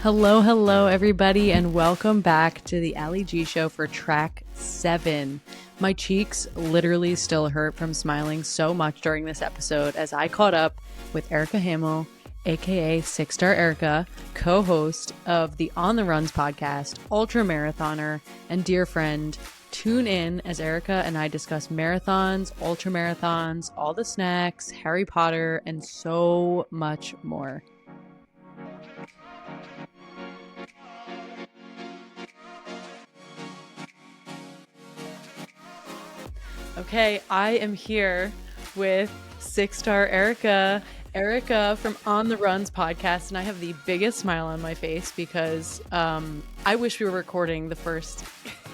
Hello, everybody, and welcome back to the Allie G Show for track 7. My cheeks literally still hurt from smiling so much during this episode as I caught up with Erika Hamel, aka 6-Star Erika, co-host of the On the Runs podcast, ultra marathoner, and dear friend. Tune in as Erika and I discuss marathons, ultra marathons, all the snacks, Harry Potter, and so much more. Okay, I am here with 6-Star Erika. Erika from On the Runs podcast, and I have the biggest smile on my face because I wish we were recording the first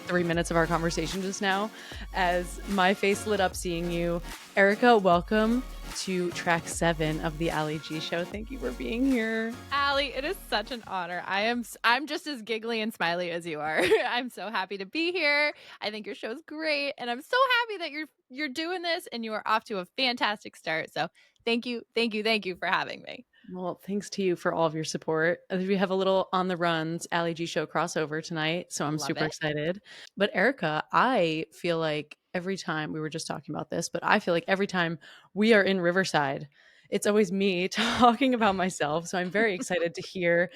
3 minutes of our conversation just now as my face lit up seeing you. Erika, welcome to track 7 of the Allie G Show. Thank you for being here. Allie, it is such an honor. I'm just as giggly and smiley as you are. I'm so happy to be here. I think your show's great, and I'm so happy that you're doing this and you are off to a fantastic start. So thank you for having me. Well, thanks to you for all of your support. We have a little On the Runs Allie G Show crossover tonight, so I'm super excited. But Erika, I feel like every time we were just talking about this, but I feel like every time we are in Riverside, it's always me talking about myself. So I'm very excited to hear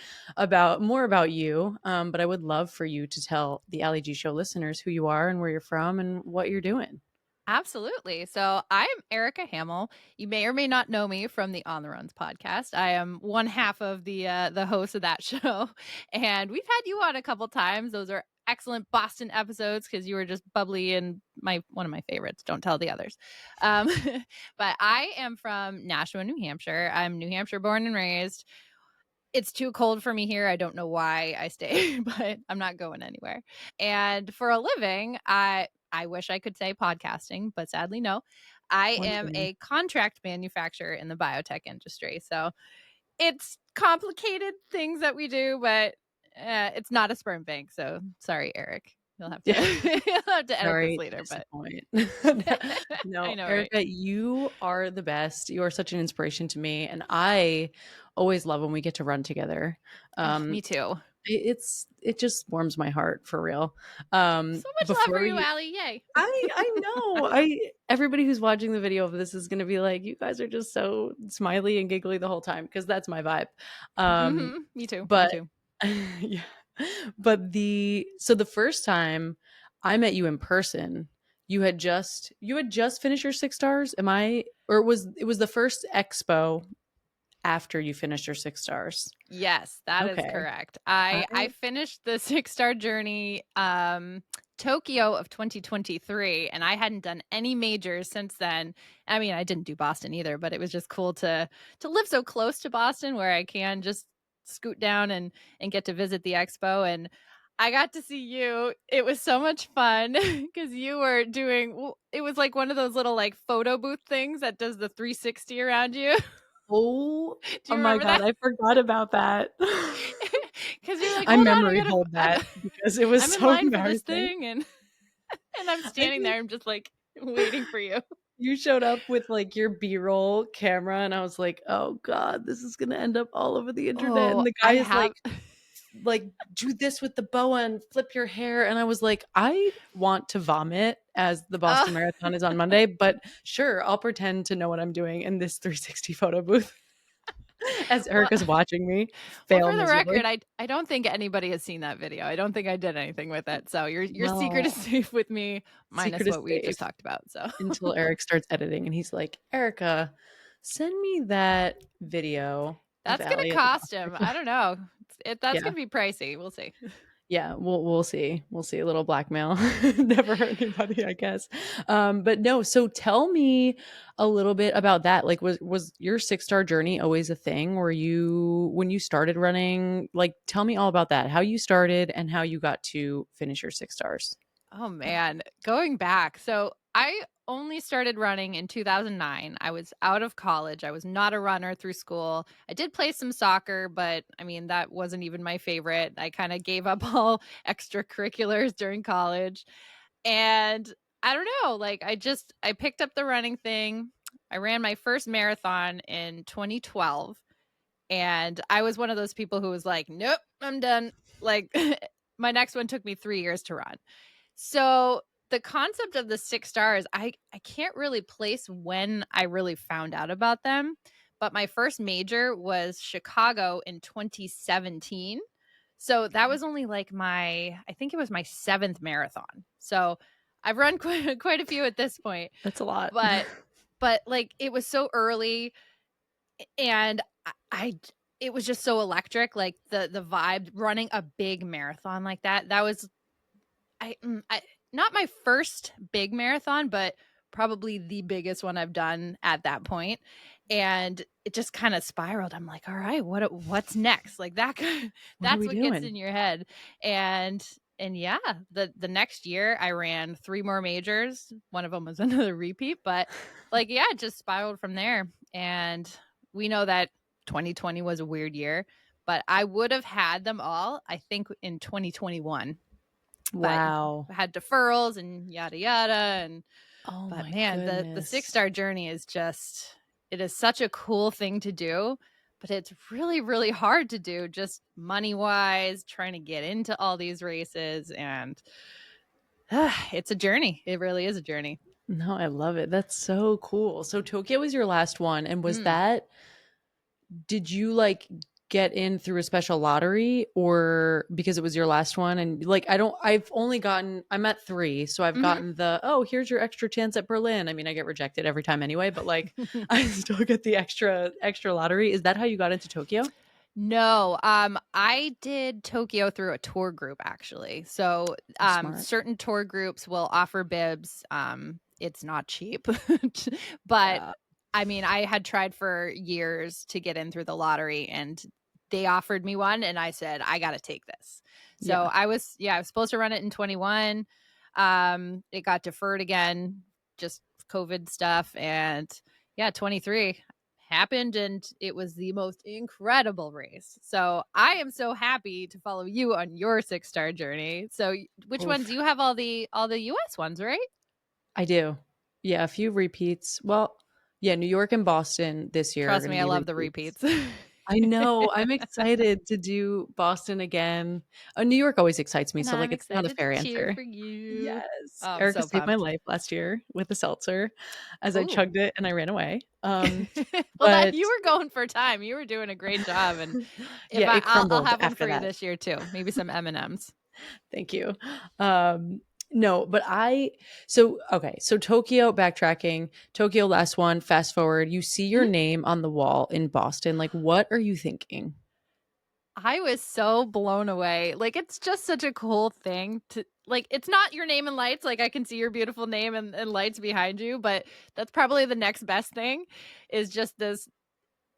more about you. But I would love for you to tell the Allie G Show listeners who you are and where you're from and what you're doing. Absolutely. So I'm Erika Hamel. You may or may not know me from the On the Runs podcast. I am one half of the host of that show, and we've had you on a couple times. Those are excellent Boston episodes because you were just bubbly and one of my favorites. Don't tell the others. But I am from Nashua, New Hampshire. I'm New Hampshire born and raised. It's too cold for me here. I don't know why I stay, but I'm not going anywhere. And for a living, I wish I could say podcasting, but sadly, no. I am a contract manufacturer in the biotech industry. So it's complicated things that we do, but it's not a sperm bank. So sorry, Eric. You'll have to, you'll have to edit this later. But no, I know, Erika, right? you are the best. You are such an inspiration to me, and I always love when we get to run together. Me too. It just warms my heart for real. So much love for you, Allie. Yay. I know. Everybody who's watching the video of this is going to be like, you guys are just so smiley and giggly the whole time because that's my vibe. Me too. But me too. yeah. But the first time I met you in person, you had just finished your 6-Stars. Or it was the first expo after you finished your 6-Stars? Yes, that is correct. I finished the 6-Star journey Tokyo of 2023, and I hadn't done any majors since then. I mean, I didn't do Boston either, but it was just cool to live so close to Boston where I can just scoot down and get to visit the expo. And I got to see you. It was so much fun because you were doing, it was like one of those little like photo booth things that does the 360 around you. Oh my God, I forgot about that. Because you're like, I memory hold that because it was I'm so in line embarrassing. for this thing, and I'm standing there, I'm just like waiting for you. You showed up with like your B-roll camera, and I was like, "Oh God, this is gonna end up all over the internet." And the guy is like, do this with the boa and flip your hair, and I was like, I want to vomit as the Boston Marathon is on Monday, but sure, I'll pretend to know what I'm doing in this 360 photo booth. As Erika's watching me fail for the miserably. record, I don't think anybody has seen that video. I don't think I did anything with it. So your secret is safe with me, minus what we just talked about. So until Eric starts editing and he's like, Erika, send me that video. That's gonna cost him. I don't know. That's gonna be pricey. We'll see. Yeah, we'll see. We'll see. A little blackmail. Never hurt anybody, I guess. But no, so tell me a little bit about that. Like, was your 6-Star journey always a thing? Were you, when you started running, like, tell me all about that, how you started and how you got to finish your 6-Stars. Oh man, going back. So I only started running in 2009. I was out of college. I was not a runner through school. I did play some soccer, but I mean, that wasn't even my favorite. I kind of gave up all extracurriculars during college. And I don't know, like I picked up the running thing. I ran my first marathon in 2012. And I was one of those people who was like, nope, I'm done. Like my next one took me 3 years to run. So the concept of the 6 stars, I can't really place when I really found out about them, but my first major was Chicago in 2017. So that was only like I think it was my 7th marathon. So I've run quite a few at this point, That's a lot. but like it was so early and I it was just so electric, like the vibe running a big marathon like that. That was I not my first big marathon, but probably the biggest one I've done at that point. And it just kind of spiraled. I'm like, all right, what's next? Like that What are that's we what gets doing? in your head. And yeah, the next year I ran 3 more majors. One of them was another repeat, but like yeah, it just spiraled from there. And we know that 2020 was a weird year, but I would have had them all, I think, in 2021, but Wow. had deferrals and yada yada. And Oh but my man, the goodness. 6 star journey is just, it is such a cool thing to do, but it's really really hard to do, just money wise, trying to get into all these races. And it's a journey. It really is a journey. No, I love it. That's so cool. So Tokyo was your last one. And was Mm. that, did you like get in through a special lottery or because it was your last one? And like, I've only gotten, I'm at 3. So I've Hmm. gotten oh, here's your extra chance at Berlin. I mean, I get rejected every time anyway, but like I still get the extra lottery. Is that how you got into Tokyo? No, I did Tokyo through a tour group actually. So, Oh, smart. certain tour groups will offer bibs. It's not cheap, but Yeah. I mean, I had tried for years to get in through the lottery, and they offered me one, and I said, I got to take this. So Yeah. I was supposed to run it in 21. It got deferred again, just COVID stuff, and yeah, 23 happened, and it was the most incredible race. So I am so happy to follow you on your 6 star journey. So which ones, Oof. you have all the US ones, right? I do. Yeah, a few repeats. Well, yeah, New York and Boston this year are Trust going to me, I be love the repeats. repeats. I know. I'm excited to do Boston again. New York always excites me, And so like I'm it's not a excited to fair cheer answer. for you. Yes, Oh, I'm Erica so saved my pumped. life last year with a seltzer as I Oh. chugged it and I ran away. Well, that But you were going for time. You were doing a great job, and if yeah, it I'll crumbled have one after for you that. this year too. Maybe some M&Ms. Thank you. Um, no, but so okay, so Tokyo, backtracking, Tokyo last one, fast forward, you see your name on the wall in Boston. Like, what are you thinking? I was so blown away. Like, it's just such a cool thing to like, it's not your name and lights. Like, I can see your beautiful name and lights behind you, but that's probably the next best thing is just this,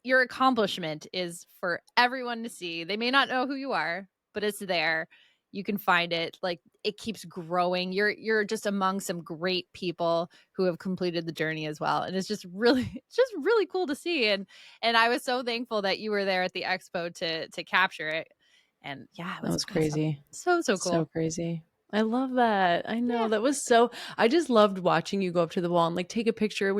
your accomplishment is for everyone to see. They may not know who you are, but it's there. You can find it. Like it keeps growing. You're just among some great people who have completed the journey as well. And it's just really it's just really cool to see. And I was so thankful that you were there at the expo to capture it. And yeah, it That was was awesome. crazy. So So cool. crazy. I love that. I know Yeah. that was I just loved watching you go up to the wall and like take a picture.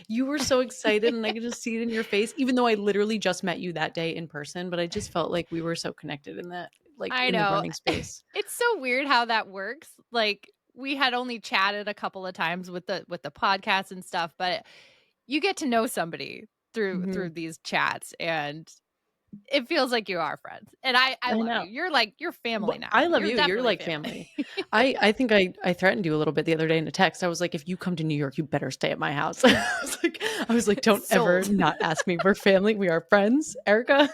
You were so excited and I could just see it in your face, even though I literally just met you that day in person, but I just felt like we were so connected in that, like I in the know. running space. It's so weird how that works. Like we had only chatted a couple of times with the podcast and stuff, but you get to know somebody Mhm. through these chats, and it feels like you are friends. And I I love know. you. You're like you're family Well, now. I love You're you. You're definitely like family. family. I think I threatened you a little bit the other day in a text. I was like, if you come to New York, you better stay at my house. I was like, don't ever Sold. not ask me. We're family. We are friends, Erica.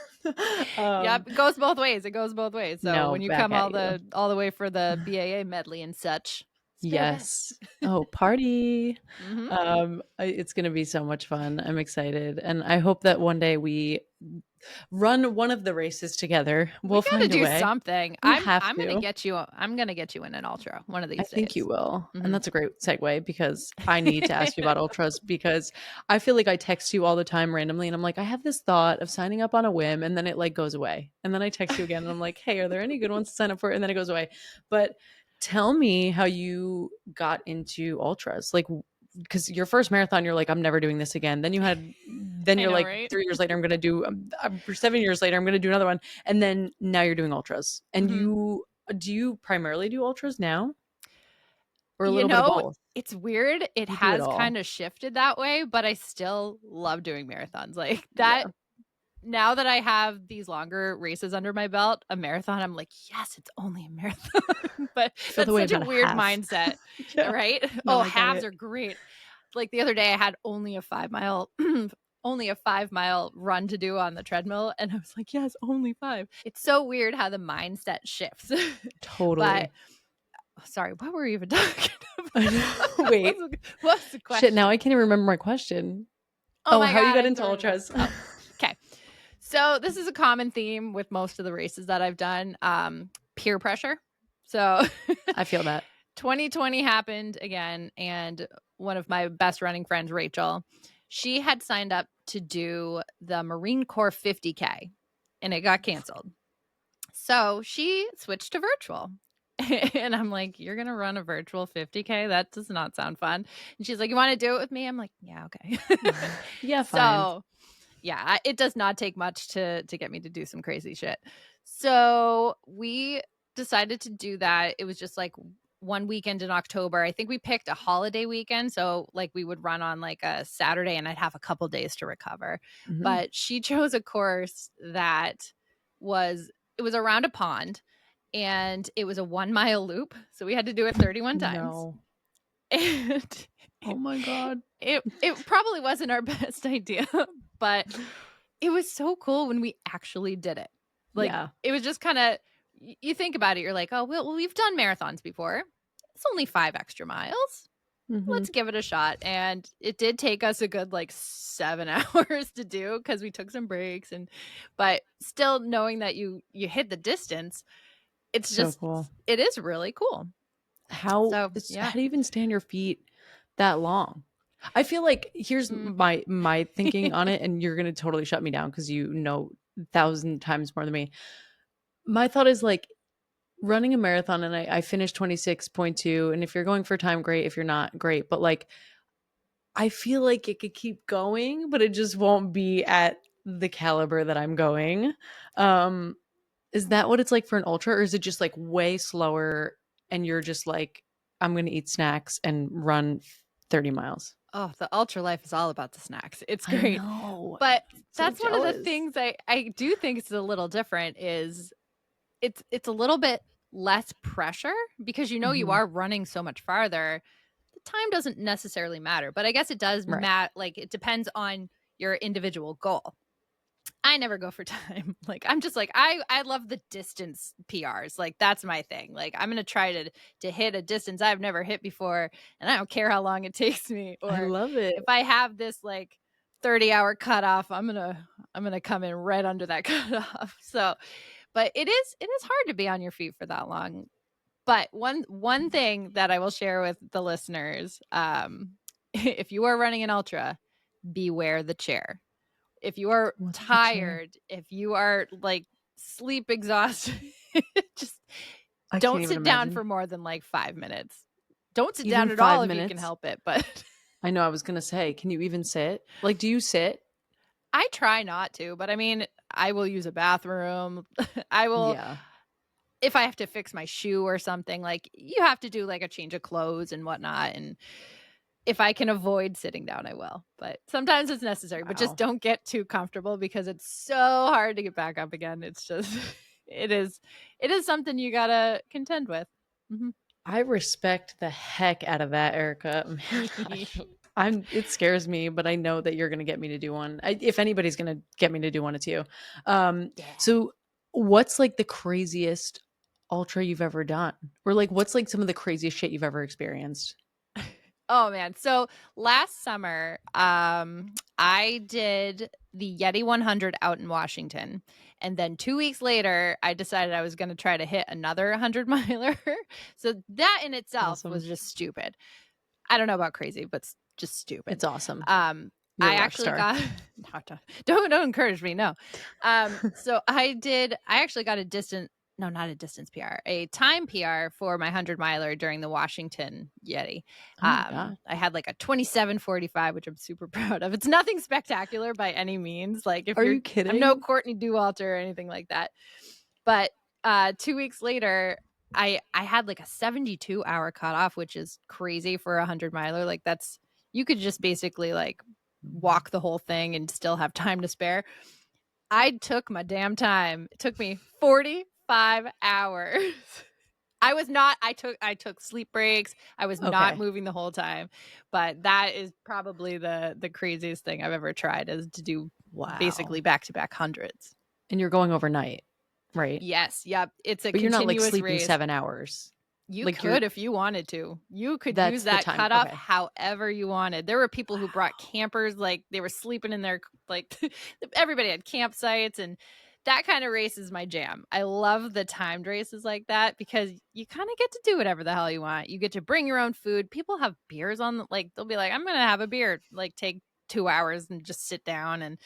Yep, it goes both ways. It goes both ways. So No, when you back come at you. all the way for the BAA medley and such, spare bed. Yes. Oh, party. Mhm. It's going to be so much fun. I'm excited. And I hope that one day we run one of the races together. We We'll got to find a do way. something. We have I'm going to to. get you in an ultra one of I these think you days. will. And Mhm. that's a great segue because I need to ask you about ultras because I feel like I text you all the time randomly and I'm like, I have this thought of signing up on a whim and then it like goes away. And then I text you again and I'm like, hey, are there any good ones to sign up for? And then it goes away. But tell me how you got into ultras. Like, because your first marathon, you're like, I'm never doing this again. Then you had then I you're know, like right? 3 years later, I'm going to do, 7 years later, I'm going to do another one. And then now you're doing ultras. And Mhm. do you primarily do ultras now or a You little bit of know, both? it's weird. It You do it has all. kind of shifted that way, but I still love doing marathons. Like that Yeah. now that I have these longer races under my belt, a marathon, I'm like, yes, it's only a marathon. But I feel the that's way such a about a weird half. mindset, Yeah. right? No, Oh, I get halves it. are great. Like the other day I had only a 5 mile only a 5 mile run to do on the treadmill. And I was like, yes, only five. It's so weird how the mindset shifts. But Totally. sorry, what were we even talking I about? know. Wait. What's the Shit, now question? I can't even remember my question. Oh Oh, my how you God, got I into totally forgot. ultras? Oh, okay. So this is a common theme with most of the races that I've done. Peer pressure. So I feel that. 2020 happened again, and one of my best running friends, Rachel, she had signed up to do the Marine Corps 50K, and it got canceled. So she switched to virtual. And I'm like, you're going to run a virtual 50K? That does not sound fun. And she's like, you want to do it with me? I'm like, yeah, okay. Yeah, fine. So yeah, it does not take much to get me to do some crazy shit. So we decided to do that. It was just like one weekend in October. I think we picked a holiday weekend. So like we would run on like a Saturday and I'd have a couple days to recover. Mhm. But she chose a course that it was around a pond and it was a 1 mile loop. So we had to do it 31 times. No. And Oh my God. it probably wasn't our best idea, but it was so cool when we actually did it. Like, Yeah. it was just kinda you think about it, you're like, "Oh, well, we've done marathons before. It's only 5 extra miles. Mhm. Let's give it a shot." And it did take us a good, like, 7 hours to do because we took some breaks but still knowing that you hit the distance, it's So just cool. it is really cool. So, How yeah. do you even stay on your feet that long? I feel like here's Mm. my thinking on it, and you're gonna totally shut me down because you know 1,000 times more than me. My thought is like running a marathon, and I finished 26.2, and if you're going for time, great. If you're not, great. But like I feel like it could keep going, but it just won't be at the caliber that I'm going. Um, is that what it's like for an ultra, or is it just like way slower and you're just like, I'm gonna eat snacks and run 30 miles? Oh, the ultra life is all about the snacks. It's I great. know. But So that's one of the jealous. things I do think is a little different is it's a little bit less pressure because you know you Mhm. are running so much farther. The time doesn't necessarily matter, but I guess it does Right. like it depends on your individual goal. I never go for time. Like I'm just like I love the distance PRs. Like that's my thing. Like I'm going to try to hit a distance I've never hit before and I don't care how long it takes me I or love it. if I have this like 30-hour cutoff, I'm going to come in right under that cutoff. So, but it is hard to be on your feet for that long. But one thing that I will share with the listeners, if you are running an ultra, beware the chair if you are What's the chair? tired, if you are like sleep exhausted, just I can't don't even sit down imagine. for more than like 5 minutes. Don't sit Even down at all 5 if you can minutes? help it. But I know, I was gonna say, can you even sit? Like, do you sit? I try not to. But I mean, I will use a bathroom. I will, Yeah. if I have to fix my shoe or something, like you have to do like a change of clothes and whatnot. And if I can avoid sitting down, I will. But sometimes it's necessary. But just Wow. don't get too comfortable because it's so hard to get back up again. It's just it is it is something you gotta contend with. Mhm. I respect the heck out of that, Erica. Man, it scares me, but I know that you're gonna get me to do one. If anybody's gonna get me to do one, it's you. Yeah. So what's like the craziest ultra you've ever done? Or like what's like some of the craziest shit you've ever experienced? Oh man. So last summer, I did the Yeti 100 out in Washington. And then 2 weeks later, I decided I was going to try to hit another 100 miler. So that in itself was Awesome. just stupid. I don't know about crazy, but just stupid. It's awesome. Um, You're a I rock actually star. got don't encourage me, no. So I actually got a no, not a distance PR, a time PR for my 100-miler during the Washington Yeti. Oh my God. I had like a 27:45, which I'm super proud of. It's nothing spectacular by any means. Like if Are you're, you I'm no kidding? Courtney Dauwalter or anything like that. But 2 weeks later, I had like a 72-hour cutoff, which is crazy for a 100-miler. Like that's, you could just basically like walk the whole thing and still have time to spare. I took my damn time. It took me 45 hours. I took sleep breaks. I was not Okay. moving the whole time. But that is probably the craziest thing I've ever tried, is to do Wow. basically back-to-back hundreds. And you're going overnight, right? Yes, yep. It's a But you're not like continuous sleeping race. 7 hours. You Like could if you wanted to. You could use that's the that time. cutoff Okay. however you wanted. There were people who brought campers, like they were sleeping in their, like everybody had campsites, and that kind of race is my jam. I love the timed races like that because you kind of get to do whatever the hell you want. You get to bring your own food. People have beers on, like they'll be like, I'm going to have a beer, like take 2 hours and just sit down, and Oh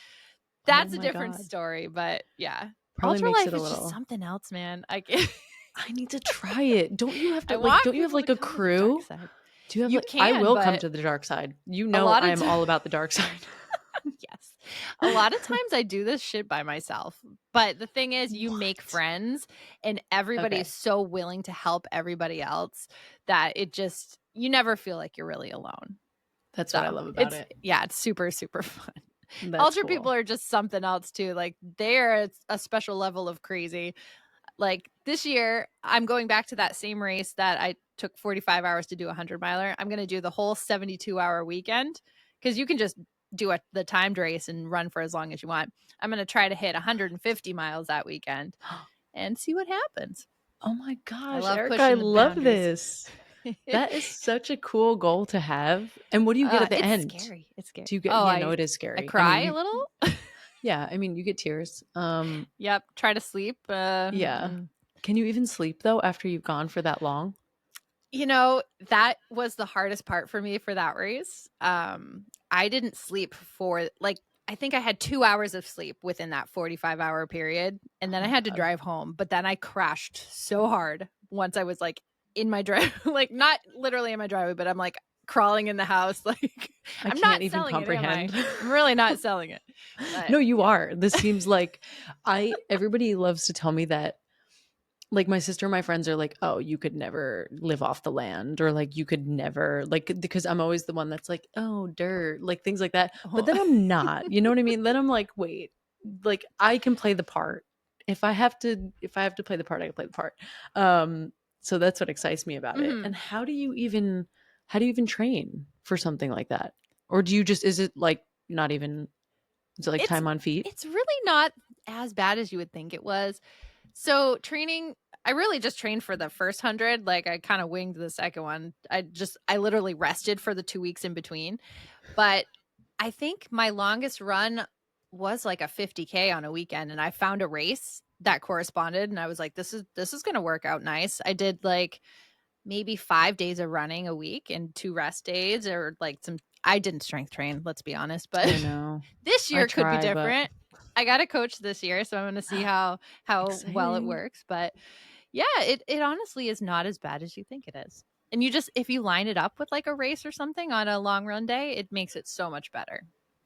that's a my different God. story, but yeah. Probably Ultra makes it life a is just little. something else, man. I need to try it. Don't you have I to like want don't you have people to like a come to the dark crew? side. Do you have You like I can, will come but to the dark side. You a know lot I of am all about the dark side. yes. A lot of times I do this shit by myself. But the thing is, you make What? friends, and everybody is Okay. so willing to help everybody else that it just, you never feel like you're really alone. That's what I So love about it's, it. yeah, it's super, super fun. That's Ultra people cool. are just something else too. Like they're a special level of crazy. Like this year, I'm going back to that same race that I took 45 hours to do a 100-miler. I'm going to do the whole 72-hour weekend, because you can just do the timed race and run for as long as you want. I'm going to try to hit 150 miles that weekend and see what happens. Oh my I gosh, love Erica, I pushing the love boundaries. this. That is such a cool goal to have. And what do you get at the It's end? scary. It's scary. Do you get Oh, yeah, no, I it is I scary. I mean, cry a you little. yeah, I mean, you get tears. Yep. Try to sleep. Yeah. Can you even sleep though after you've gone for that long? That was the hardest part for me for that race. I didn't sleep for like, I think I had 2 hours of sleep within that 45-hour period, and Oh then I my had to God. drive home. But then I crashed so hard once I was like in my drive, like not literally in my driveway, but I'm like crawling in the house. Like I I'm can't not even selling it, am I? comprehend. I'm really not selling it. But No, you yeah. are. This seems like everybody loves to tell me that like my sister and my friends are like, "Oh, you could never live off the land," or like you could never like because I'm always the one that's like, "Oh, dirt," like things like that. But Oh. then I'm not. You know what I mean? Then I'm like, "Wait, like I can play the part. If I have to play the part, I can play the part." So that's what excites me about it. Mhm. And how do you even train for something like that? Or do you just is it like not even is it like It's time on feet? it's really not as bad as you would think it was. So training, I really just trained for the first 100. Like I kind of winged the second one. I literally rested for the 2 weeks in between. But I think my longest run was like a 50K on a weekend, and I found a race that corresponded, and I was like, this is going to work out nice. I did like maybe 5 days of running a week and 2 rest days, or like some, I didn't strength train, let's be honest, but I know. this I year could be try, but different. I got a coach this year, so I'm going to see how well it exciting. works. But yeah, it honestly is not as bad as you think it is. And you just, if you line it up with like a race or something on a long run day, it makes it so much better.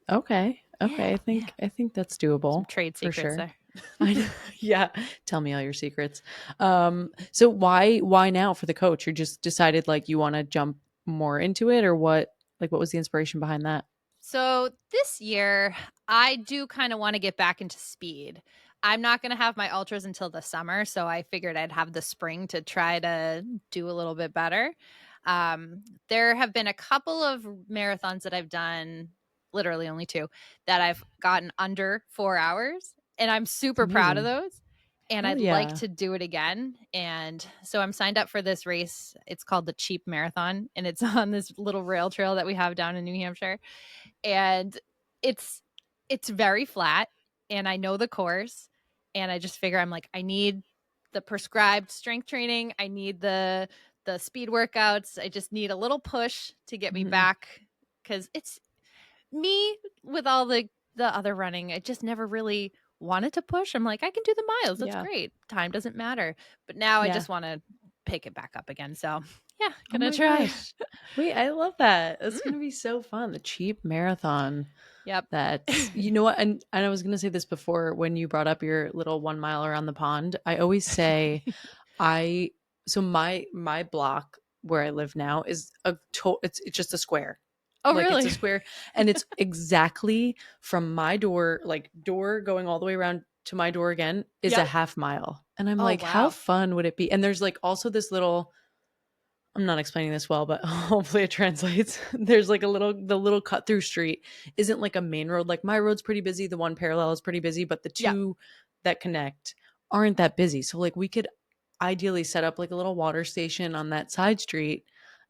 Okay. Okay. Yeah, I yeah. think I think that's Some doable trade for secrets sure. there. I know. Yeah. Tell me all your secrets. So why now for the coach? You just decided like you want to jump more into it or what? Like what was the inspiration behind that? So this year, I do kind of want to get back into speed. I'm not going to have my ultras until the summer, so I figured I'd have the spring to try to do a little bit better. There have been a couple of marathons that I've done, literally only two, that I've gotten under 4 hours, and I'm It's super proud of amazing. those. And Hell I'd like yeah. to do it again. And so I'm signed up for this race. It's called the Cheap Marathon, and it's on this little rail trail that we have down in New Hampshire, and it's it's very flat, and I know the course, and I just figure I'm like, I need the prescribed strength training, I need the speed workouts, I just need a little push to get me Mhm. back, because it's me with all the other running, it just never really wanted to push. I'm like, I can do the miles. That's Yeah. great. Time doesn't matter. But now I Yeah. just want to pick it back up again. So yeah, Oh gonna my try. gosh. Wait, I love that. That's Mm, gonna be so fun. The cheap marathon. yep. That's you know what, and I was gonna say this before when you brought up your little 1 mile around the pond. I always say I so my block where I live now is it's just a square. Oh, Like it's a really? square and it's exactly from my door, like door going all the way around to my door again is a Yep. half mile. And I'm Oh, like, how wow. fun would it be? And there's like also this little I'm not explaining this well, but hopefully it translates. There's like the little cut through street isn't like a main road. Like my road's pretty busy. The one parallel is pretty busy, but the Yep. two that connect aren't that busy. So like we could ideally set up like a little water station on that side street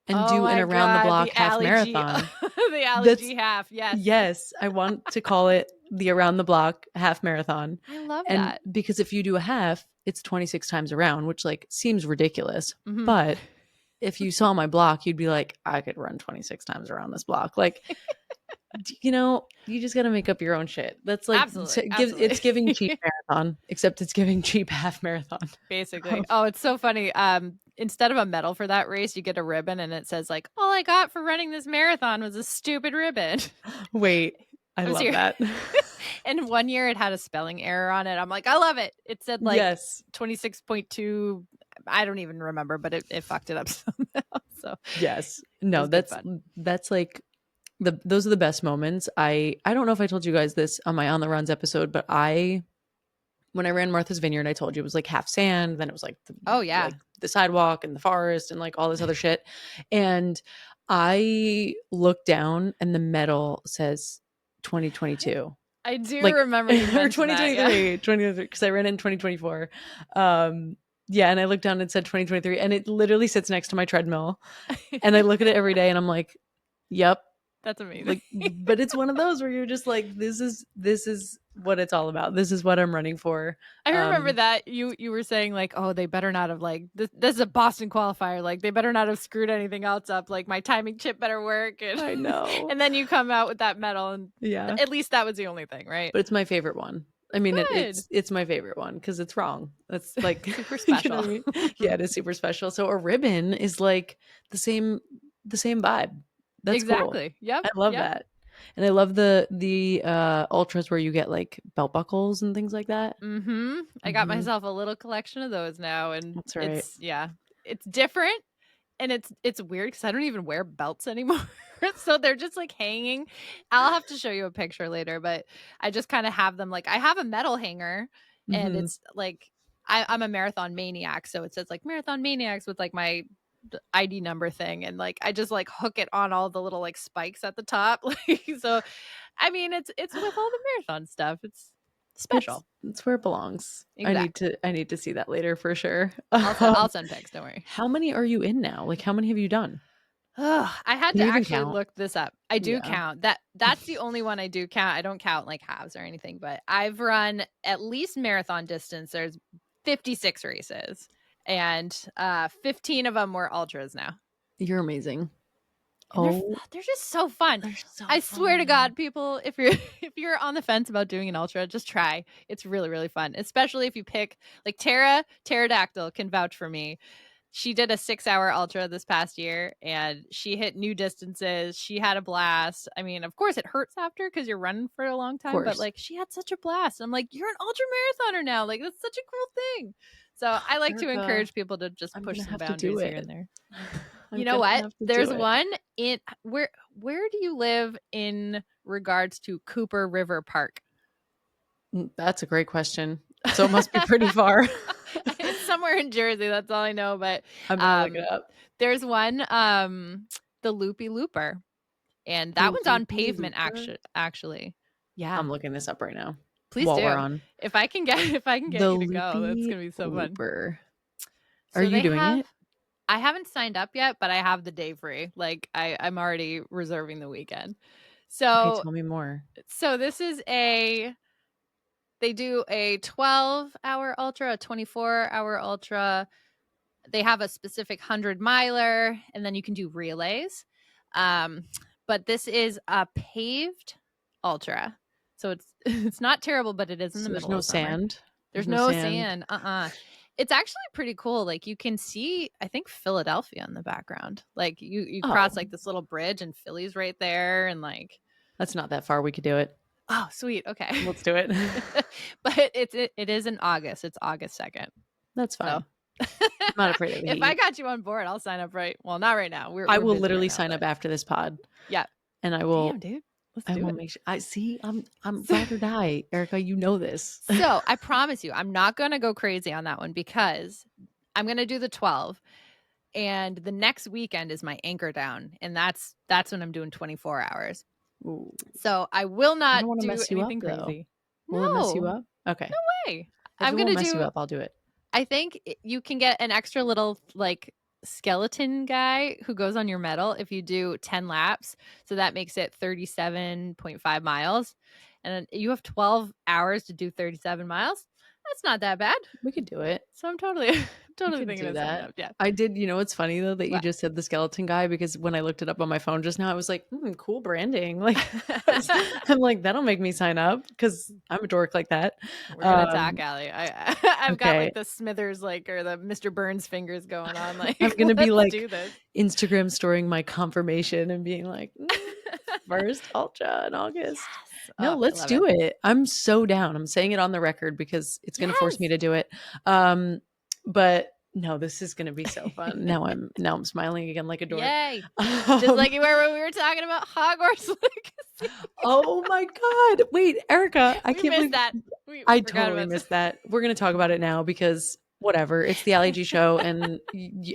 and Oh do an my around the God. block The half Allie G, marathon. the Allie That's G half. Yes. yes, I want to call it the around the block half marathon. I love And that. because if you do a half, it's 26 times around, which like seems ridiculous. Mhm. But if you saw my block, you'd be like, I could run 26 times around this block. Like, you just got to make up your own shit. That's like, Absolutely. it's giving cheap Absolutely. marathon, except it's giving cheap half marathon. Basically. Oh, it's so funny. Instead of a medal for that race, you get a ribbon and it says like, all I got for running this marathon was a stupid ribbon. Wait, I I'm love serious. that. And one year it had a spelling error on it. I'm like, I love it. It said like Yes. 26.2. I don't even remember, but it fucked it up somehow. So Yes. it No, was good fun. that's like those are the best moments. I don't know if I told you guys this on my On the Runs episode, but when I ran Martha's Vineyard, I told you it was like half sand, then it was Oh yeah. like the sidewalk and the forest and like all this other shit. And I looked down and the medal says 2022. I do Like remember you or mentioned that. Yeah. 2023 because I ran in 2024. Yeah, and I looked down and it said 2023 and it literally sits next to my treadmill. And I look at it every day and I'm like, yep. That's amazing. Like, but it's one of those where you're just like, this is what it's all about. This is what I'm running for. I remember that you were saying like, oh, they better not have like this is a Boston qualifier. Like they better not have screwed anything else up. Like my timing chip better work. And, I know. And then you come out with that medal, and Yeah, at least that was the only thing, right? but it's my favorite one. I mean, Good. it's my favorite one because it's wrong. It's like Super you know special. what I mean? Yeah, it is super special. So a ribbon is like the same vibe. That's cool. Exactly. Yep. I love Yep. that. And I love the ultras where you get like belt buckles and things like that. Mm-hmm. I got Mhm. myself a little collection of those now, and That's right. it's different, and it's weird because I don't even wear belts anymore. So they're just like hanging. I'll have to show you a picture later, but I just kind of have them like I have a metal hanger, and Mhm. it's like I'm a marathon maniac, so it says like marathon maniacs with like my ID number thing, and like I just like hook it on all the little like spikes at the top. Like so I mean it's with all the marathon stuff. It's special. It's where it belongs. Exactly. I need to see that later for sure. I'll send pics, don't worry. How many are you in now? Like how many have you done? I had Can to you even actually count? look this up. I do Yeah. count. That's the only one I do count. I don't count like halves or anything, but I've run at least marathon distance. There's 56 races, and 15 of them were ultras now. You're amazing. And Oh, they're just so fun. they're so I swear to fun. God, people, if you're if you're on the fence about doing an ultra, just try. It's really, really fun. Especially if you pick like Pterodactyl can vouch for me. She did a 6-hour ultra this past year and she hit new distances. She had a blast. I mean, of course it hurts after because you're running for a long time, but course. like she had such a blast. I'm like, you're an ultra marathoner now. Like that's such a cool thing. So I like to Erica, encourage people to just I'm push gonna some have to do boundaries here it. and there. I'm You know gonna what? have to There's do it. one in where do you live in regards to Cooper River Park? That's a great question. So it must be pretty far. It's somewhere in Jersey. That's all I know. But I'm gonna look it up. there's one, the Loopy Looper, and that one's on Loopy pavement. Looper? Actually, yeah. I'm looking this up right now Please while we're do. on. If I can get The you to go, that's Loopy gonna be so fun. Looper. So Are you doing it? I haven't signed up yet, but I have the day free. Like I'm already reserving the weekend. Okay, So tell me more. this is they do a 12-hour ultra, a 24-hour ultra. They have a specific 100-miler, and then you can do relays. But this is a paved ultra. So it's not terrible, but it is in the So there's middle no of summer. sand. There's no sand. It's actually pretty cool. Like you can see, I think, Philadelphia in the background. Like you cross like this little bridge and Philly's right there, and like that's not that far. We could do it. oh, sweet. Okay, Let's do it. But it is in August. It's August 2nd. That's fine. So. I'm not afraid of the If heat. I got you on board, I'll sign up right. Well, not right now. I will literally sign up after this pod. Yeah, and I will. Damn, dude. I will make sure. I see. I'm ride or die, Erika. You know this. So I promise you, I'm not gonna go crazy on that one because I'm gonna do the 12, and the next weekend is my anchor down, and that's when I'm doing 24 hours. Ooh. So I will not do mess anything crazy. Will it mess you up? Okay. No way. I'm gonna mess you up. I'll do it. I think you can get an extra little like skeleton guy who goes on your medal if you do 10 laps. So that makes it 37.5 miles. And you have 12 hours to do 37 miles. That's not that bad. We could do it. So I'm totally thinking of that. Up. Yeah. I did. You know, it's funny though that you just said the skeleton guy, because when I looked it up on my phone just now, I was like, cool branding. Like, I'm like, that'll make me sign up because I'm a dork like that. We're gonna talk, Allie. I've got like the Smithers, like, or the Mr. Burns fingers going on. Like, I'm gonna be like Instagram storing my confirmation and being like, first ultra in August. Yes. No, let's do it. I'm so down. I'm saying it on the record because it's going to force me to do it. But no, this is going to be so fun. Now I'm smiling again like a dork. Yay. Just like you were when we were talking about Hogwarts Legacy. Oh my God. Wait, Erika, I can't believe that. I totally missed that. We're going to talk about it now because whatever. It's the Allie G show and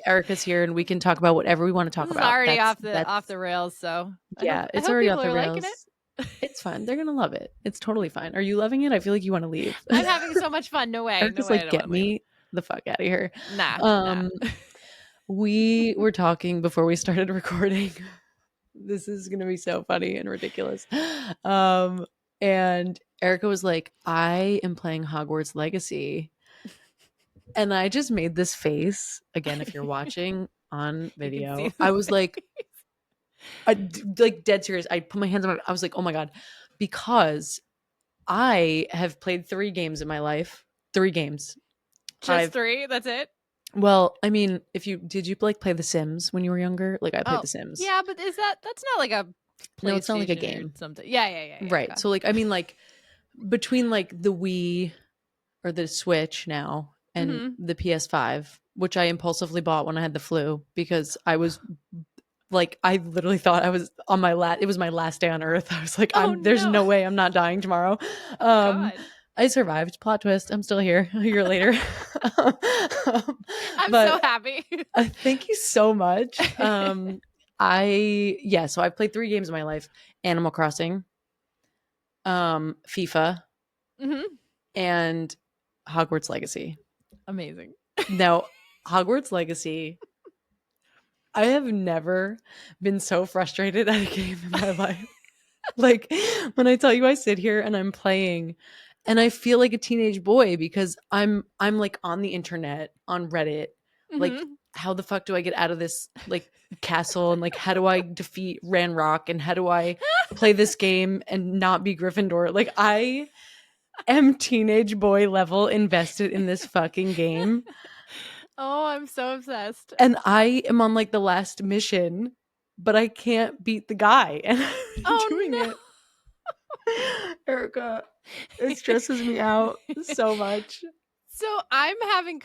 Erika's here and we can talk about whatever we want to talk about. It's already off the rails. So yeah, it's already off the rails. It's fun. They're gonna love it. It's totally fine. Are you loving it? I feel like you want to leave. I'm having so much fun. No way. Erika's like, get me the fuck out of here. Nah. We were talking before we started recording. This is gonna be so funny and ridiculous. And Erika was like, I am playing Hogwarts Legacy. And I just made this face. Again, if you're watching on video, I was like, like dead serious. I put my hands on I was like, oh my God, because I have played 3 games in my life. 3 games. Just 3? That's it? Well, I mean, did you like play The Sims when you were younger? Like I played The Sims. Yeah, but that's not like a PlayStation. No, it's not like a game. Something. Yeah. Right. Okay. So like, I mean, like between like the Wii or the Switch now and the PS5, which I impulsively bought when I had the flu because I was like, I literally thought I was on it was my last day on earth. I was like, there's no way I'm not dying tomorrow. I survived. Plot twist. I'm still here a year later. I'm so happy. Thank you so much. So I've played 3 games in my life: Animal Crossing, FIFA, and Hogwarts Legacy. Amazing. Now, Hogwarts Legacy, I have never been so frustrated at a game in my life. Like when I tell you I sit here and I'm playing and I feel like a teenage boy because I'm like on the internet, on Reddit, like how the fuck do I get out of this like castle and like how do I defeat Ranrock and how do I play this game and not be Gryffindor? Like I am teenage boy level invested in this fucking game. Oh, I'm so obsessed. And I am on like the last mission, but I can't beat the guy. And I'm doing it. Erika, it stresses me out so much. So I'm having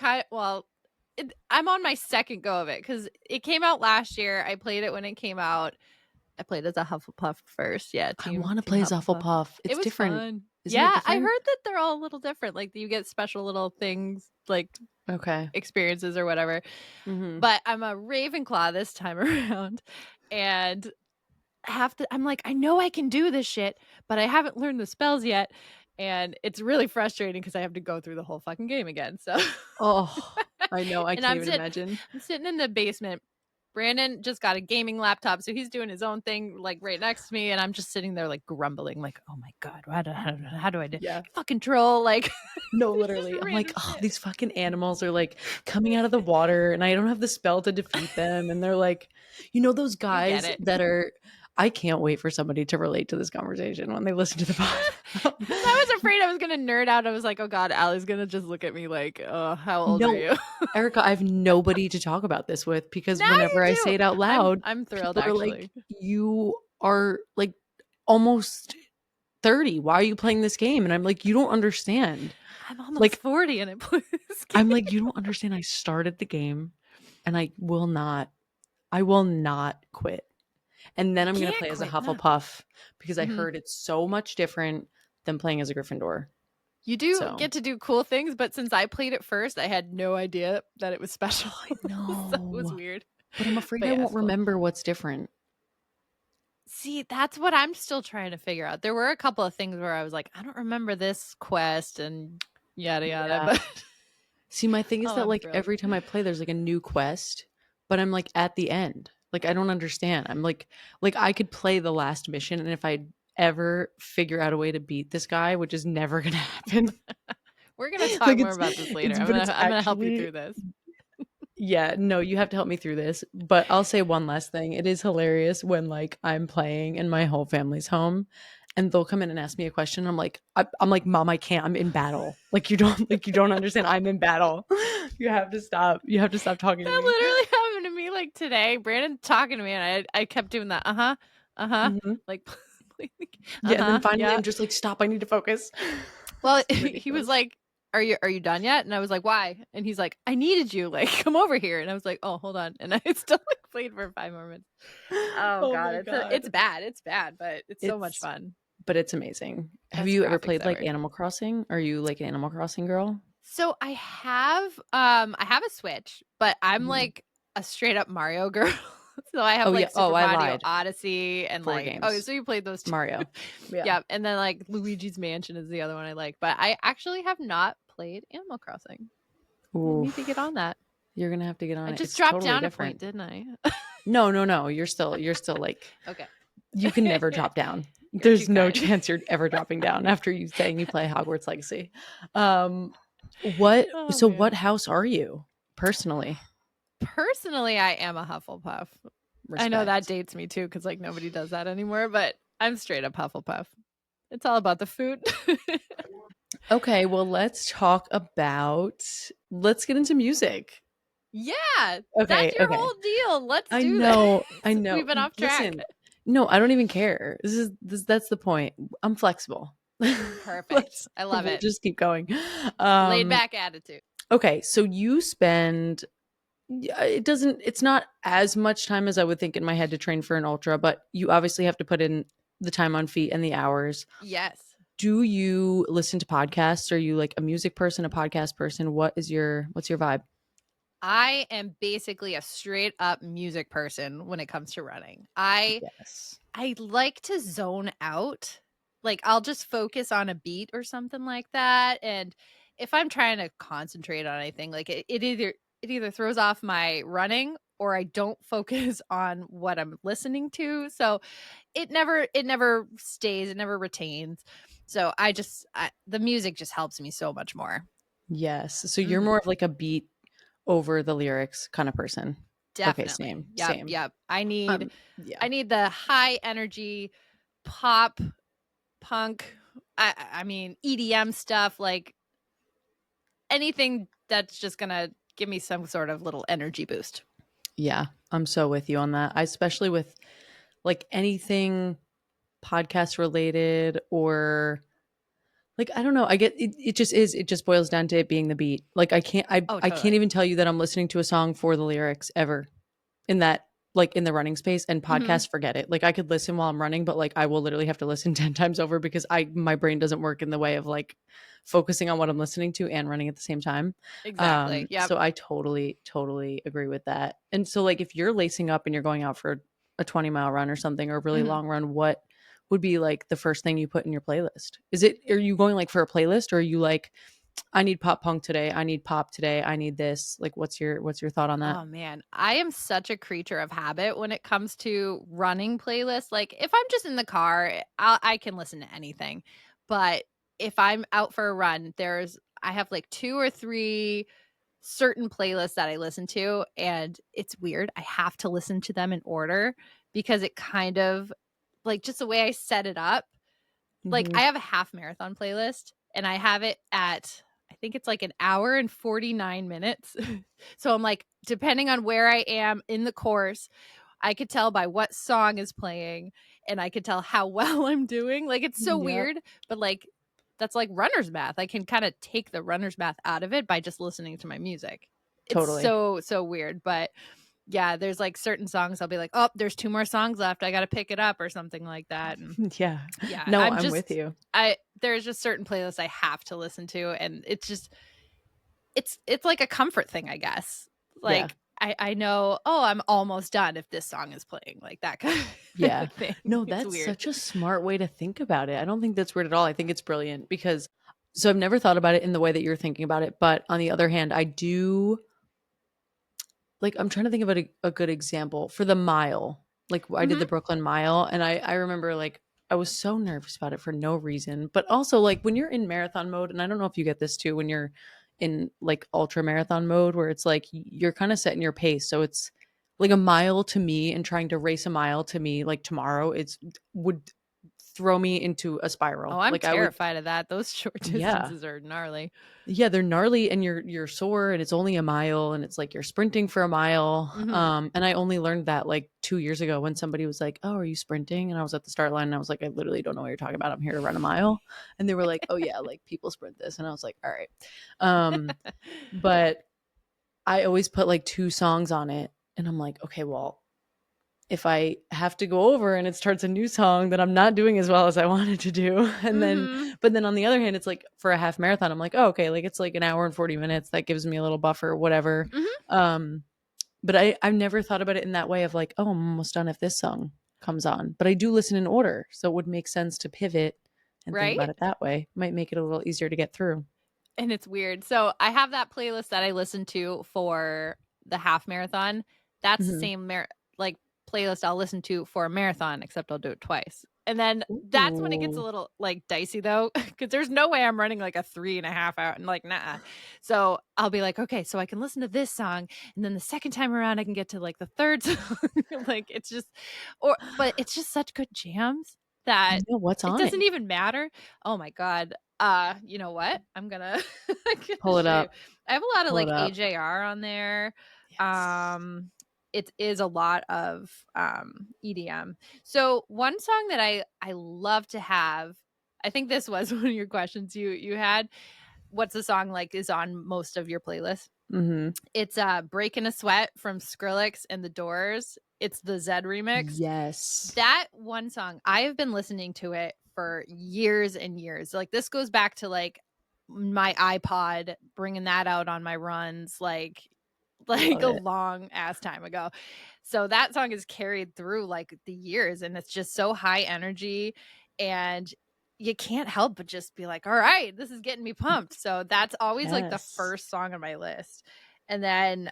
I'm on my second go of it because it came out last year. I played it when it came out. I played as a Hufflepuff first. Yeah. I want to play as Hufflepuff. It's different. Fun. Yeah, I heard that they're all a little different. Like you get special little things like experiences or whatever. But I'm a Ravenclaw this time around. And I'm like, I know I can do this shit, but I haven't learned the spells yet. And it's really frustrating because I have to go through the whole fucking game again. So I know. I can't even imagine. I'm sitting in the basement. Brandon just got a gaming laptop, so he's doing his own thing like right next to me, and I'm just sitting there like grumbling, like, "Oh my God, how do I do? Yeah, fucking troll!" Like, no, literally, I'm like, "Oh, these fucking animals are like coming out of the water, and I don't have the spell to defeat them." And they're like, you know, those guys that are. I can't wait for somebody to relate to this conversation when they listen to the pod. I was afraid I was gonna nerd out. I was like, oh God, Allie's gonna just look at me like, oh, how old are No, you? Erica, I have nobody to talk about this with because Now whenever I you say do. it out loud, I'm thrilled people are like, actually. you are like almost 30. Why are you playing this game? And I'm like, you don't understand. I'm almost Like, 40 and I play this game. I'm like, you don't understand. I started the game and I will not quit. And then You I'm going to can't play as a quit. No. Hufflepuff because I Mhm. heard it's so much different than playing as a Gryffindor. You do So get to do cool things, but since I played it first, I had no idea that it was special. I So it was know, weird. but I'm afraid But I yeah, won't it's cool. remember what's different. See, that's what I'm still trying to figure out. There were a couple of things where I was like, I don't remember this quest and yada yada, Yeah. but See, my thing is oh, that I'm like thrilled. every time I play, there's like a new quest, but I'm like at the end. Like I don't understand. I'm like I could play the last mission, and if I ever figure out a way to beat this guy, which is never gonna happen, We're gonna talk like more about this later. but it's I'm gonna help you actually through this. yeah, no, you have to help me through this. But I'll say one last thing. It is hilarious when like I'm playing and my whole family's home and they'll come in and ask me a question. I'm like, Mom, I can't. I'm in battle. Like you don't understand. I'm in battle. You have to stop. You have to stop talking to That me. literally happened to me like today. Brandon talking to me and I kept doing that. Mhm. Like Yeah, and then finally yeah. I'm just like, stop, I need to focus. Well, It's he was ridiculous. like, are you done yet? And I was like, why? And he's like, I needed you. Like, come over here. And I was like, oh, hold on. And I still like played for 5 more minutes. Oh Oh God, my it's God. bad. It's bad, but it's so much It's fun but it's amazing. Have as you ever graphics played like ever. Animal Crossing? Are you like an Animal Crossing girl? So I have a Switch, but I'm Mhm. like a straight up Mario girl. So I have Oh yeah. like Oh, Super I Mario lied. Odyssey and 4 like oh, games. so you played those two. Mario. Yeah. Yeah, and then like Luigi's Mansion is the other one I like, but I actually have not played Animal Crossing. I need to get Oof. on that. You're gonna have to get I on it. just It's dropped totally down a point, different. didn't I? No. You're still like Okay. you can never drop down. You're too There's no kind. chance you're ever dropping down after you saying you play Hogwarts Legacy. Um what Oh so what man. house are you personally? Personally, I am a Hufflepuff. I know that Respect. dates me too, because like nobody does that anymore, but I'm straight up Hufflepuff. It's all about the food. Okay, well let's get into music. Yeah, that's your Okay. whole deal. Let's I do this. know. I We've know. been off track. Listen. No, I don't even care. That's the point. I'm flexible. Perfect. I love We'll it. just keep going. Laid Um back attitude. okay, so you spend it's not as much time as I would think in my head to train for an ultra, but you obviously have to put in the time on feet and the hours. Yes. Do you listen to podcasts? Are you like a music person, a podcast person? What's your vibe? I am basically a straight up music person when it comes to running. I Yes. I like to zone out. Like I'll just focus on a beat or something like that. And if I'm trying to concentrate on anything, like it either throws off my running or I don't focus on what I'm listening to. So it never stays, it never retains. So the music just helps me so much more. Yes. So you're Mhm. more of like a beat over the lyrics kind of person. Okay, Definitely. same, Yep, same. yep. Yeah. I need the high energy pop, punk, I mean EDM stuff, like anything that's just gonna give me some sort of little energy boost. Yeah, I'm so with you on that. I especially with like anything podcast related or like I don't know, I get it just boils down to it being the beat. Like Oh, I can't totally. even tell you that I'm listening to a song for the lyrics ever in that like in the running space and Mhm. podcasts forget it. Like I could listen while I'm running, but like I will literally have to listen 10 times over because I my brain doesn't work in the way of like focusing on what I'm listening to and running at the same time. Exactly. Yep. So I totally agree with that. And so like if you're lacing up and you're going out for a 20-mile run or something or a really Mhm. long run, what would be like the first thing you put in your playlist? Are you going like for a playlist or are you like I need pop punk today. I need pop today. I need this. Like what's your thought on that? Oh man, I am such a creature of habit when it comes to running playlists. Like if I'm just in the car, I can listen to anything. But if I'm out for a run, I have like 2 or 3 certain playlists that I listen to, and it's weird. I have to listen to them in order because it kind of like just the way I set it up. Like I have a half marathon playlist and I have it at, I think it's like an hour and 49 minutes. So I'm like, depending on where I am in the course, I could tell by what song is playing and I could tell how well I'm doing. Like it's so weird, but like that's like runner's math. I can kind of take the runner's math out of it by just listening to my music. It's so weird, but yeah, there's like certain songs I'll be like, oh, there's 2 more songs left. I got to pick it up or something like that. And Yeah. no, I'm with you. There's just certain playlists I have to listen to, and it's just it's like a comfort thing, I guess. Like I know, oh, I'm almost done if this song is playing, like that kind of thing. No, It's that's weird. such a smart way to think about it. I don't think that's weird at all. I think it's brilliant because so I've never thought about it in the way that you're thinking about it, but on the other hand, I do like I'm trying to think of a good example for the mile. Like I did the Brooklyn Mile and I remember like I was so nervous about it for no reason. But also like when you're in marathon mode, and I don't know if you get this too when you're in like ultra marathon mode where it's like you're kind of setting your pace. So it's like a mile to me and trying to race a mile to me like tomorrow, it's would throw me into a spiral. Oh, I'm like terrified of that. Those short yeah. distances are gnarly. Yeah, they're gnarly and you're sore and it's only a mile and it's like you're sprinting for a mile. And I only learned that like 2 years ago when somebody was like, "Oh, are you sprinting?" And I was at the start line and I was like, "I literally don't know what you're talking about. I'm here to run a mile." And they were like, "Oh yeah, like people sprint this." And I was like, "All right." But I always put like 2 songs on it and I'm like, "Okay, well, if I have to go over and it starts a new song, then I'm not doing as well as I wanted to do." And then, but then on the other hand, it's like for a half marathon, I'm like, oh, okay, like it's like an hour and 40 minutes. That gives me a little buffer, whatever. But I've never thought about it in that way of like, oh, I'm almost done if this song comes on. But I do listen in order. So it would make sense to pivot and think about it that way. Might make it a little easier to get through. And it's weird. So I have that playlist that I listen to for the half marathon. That's the same like playlist I'll listen to for a marathon, except I'll do it twice. And then that's when it gets a little like dicey though, because there's no way I'm running like a 3.5 hour and like, nah. So I'll be like, okay, so I can listen to this song. And then the second time around, I can get to like the third song. Like it's just, but it's just such good jams that what's on it doesn't even matter. Oh my God. You know what? I'm gonna pull it up. I have a lot of like AJR on there. Yes. It is a lot of EDM. So one song that I love to have, I think this was one of your questions you had. What's the song like is on most of your playlist? It's Breaking a Sweat from Skrillex and the Doors. It's the Zed remix. Yes. That one song, I have been listening to it for years and years. Like this goes back to like my iPod, bringing that out on my runs, like a long ass time ago. So that song is carried through like the years and it's just so high energy and you can't help but just be like, all right, this is getting me pumped. So that's always like the first song on my list. And then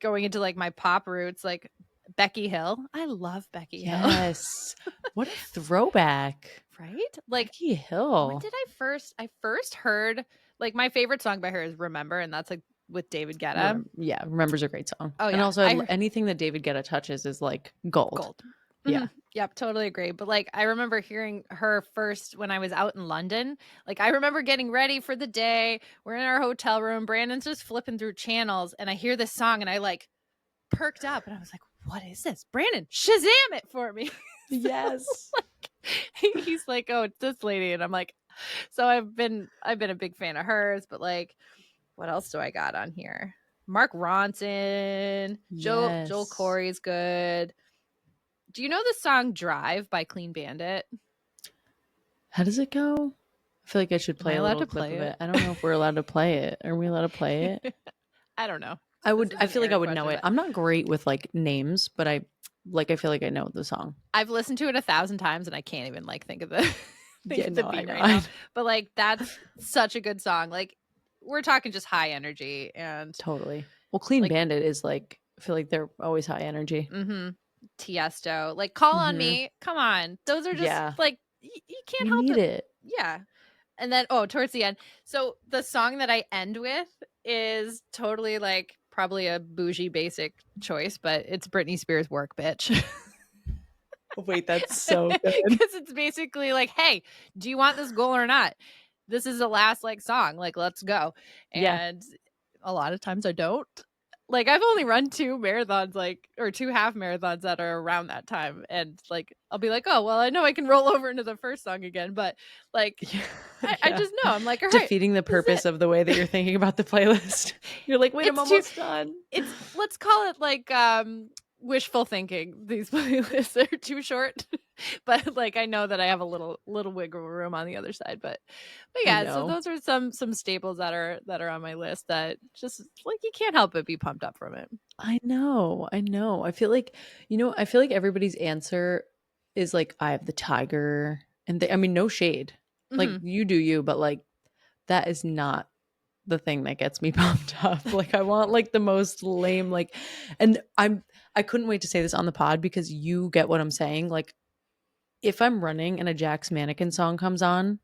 going into like my pop roots, like Becky Hill. I love Becky Hill. Yes. What a throwback. Right? Like Becky Hill. When did I first heard like my favorite song by her is Remember, and that's like with David Guetta. Remember's a great song. Oh yeah. And also anything that David Guetta touches is like gold. Yeah. Yep, totally agree. But like I remember hearing her first when I was out in London. Like I remember getting ready for the day. We're in our hotel room. Brandon's just flipping through channels and I hear this song and I like perked up and I was like, what is this? Brandon, Shazam it for me. Yes. He's like, oh, it's this lady. And I'm like, so I've been a big fan of hers, but like, what else do I got on here? Mark Ronson, Joel Corey's good. Do you know the song Drive by Clean Bandit? How does it go? I feel like I should play a little clip of it. I don't know if we're allowed to play it. Are we allowed to play it? I don't know. I feel like I would know it. I'm not great with like names, but I feel like I know the song. I've listened to it 1,000 times and I can't even like think of the beat right now. But like that's such a good song. Like we're talking just high energy and totally. Well, Clean Bandit is like I feel like they're always high energy. Tiesto, like Call on Me. Come on, those are just like you can't help it. Yeah. And then towards the end, so the song that I end with is totally like probably a bougie basic choice, but it's Britney Spears' Work Bitch. Wait, that's so good. Because it's basically like, hey, do you want this goal or not? This is the last like song. Like, let's go. Yeah. And a lot of times I don't. Like, I've only run 2 marathons, like, or 2 half marathons that are around that time. And like, I'll be like, oh, well, I know I can roll over into the first song again. But like, I just know. I'm like, all right. Defeating the purpose of the way that you're thinking about the playlist. You're like, wait, I'm almost done. Let's call it like wishful thinking. These playlists are too short. But like I know that I have a little wiggle room on the other side. But yeah, so those are some staples that are on my list that just like you can't help but be pumped up from it. I know. I feel like, everybody's answer is like, I have the tiger. And I mean, no shade. Like, you do you, but like, that is not the thing that gets me pumped up. Like, I want like the most lame, like, and I couldn't wait to say this on the pod because you get what I'm saying. Like, if I'm running and a Jack's Mannequin song comes on,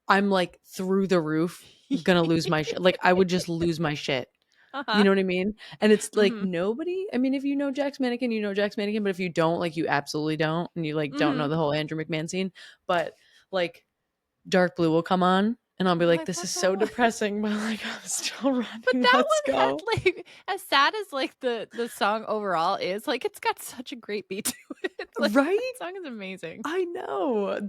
I'm like through the roof gonna lose my shit. Like, I would just lose my shit. You know what I mean? And it's like nobody, I mean, if you know Jack's Mannequin, you know Jack's Mannequin, but if you don't, like, you absolutely don't, and you like don't know the whole Andrew McMahon scene. But like Dark Blue will come on and I'll be like, this is so depressing, but like I'm still running. But that Let's one go. had like, as sad as like the song overall is, like it's got such a great beat to it. Like, right? That song is amazing. I know.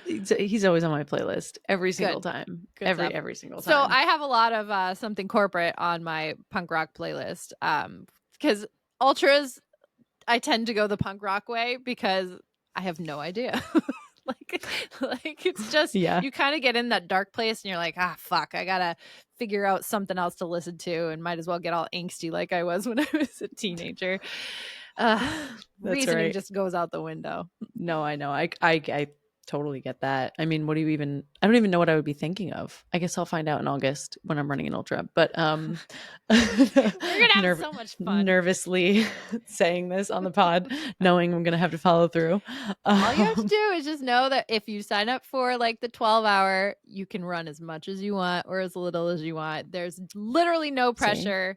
He's always on my playlist every single time. Every single time. So I have a lot of something corporate on my punk rock playlist. Because ultras, I tend to go the punk rock way because I have no idea. like it's just you kind of get in that dark place and you're like, fuck, I gotta figure out something else to listen to, and might as well get all angsty like I was when I was a teenager. Reasoning just goes out the window. No, I know. I totally get that. I mean, I don't even know what I would be thinking of. I guess I'll find out in August when I'm running an ultra. But you're gonna have so much fun. Nervously saying this on the pod, knowing I'm gonna have to follow through. All you have to do is just know that if you sign up for like the 12-hour, you can run as much as you want or as little as you want. There's literally no pressure.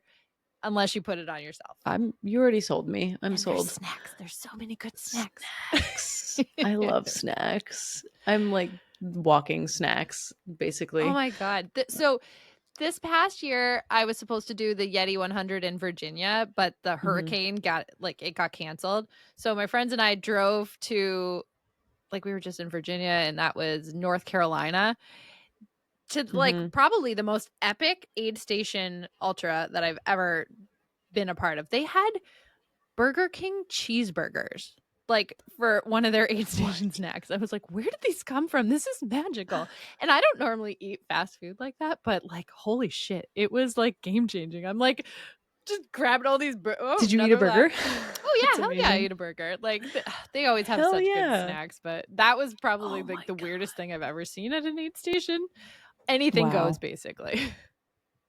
Unless you put it on yourself. You already sold me. I'm sold. There's snacks. There's so many good snacks. I love snacks. I'm like walking snacks, basically. Oh my God. So this past year, I was supposed to do the Yeti 100 in Virginia, but the hurricane got canceled. So my friends and I drove to, like, we were just in Virginia, and that was North Carolina, to like probably the most epic aid station ultra that I've ever been a part of. They had Burger King cheeseburgers like for one of their aid station snacks. I was like, where did these come from? This is magical. And I don't normally eat fast food like that, but like, holy shit, it was like game changing. I'm like just grabbing all these Did you eat a burger? Oh yeah, hell yeah, I ate a burger. Like they always have such good snacks, but that was probably like the weirdest thing I've ever seen at an aid station. Anything goes, basically.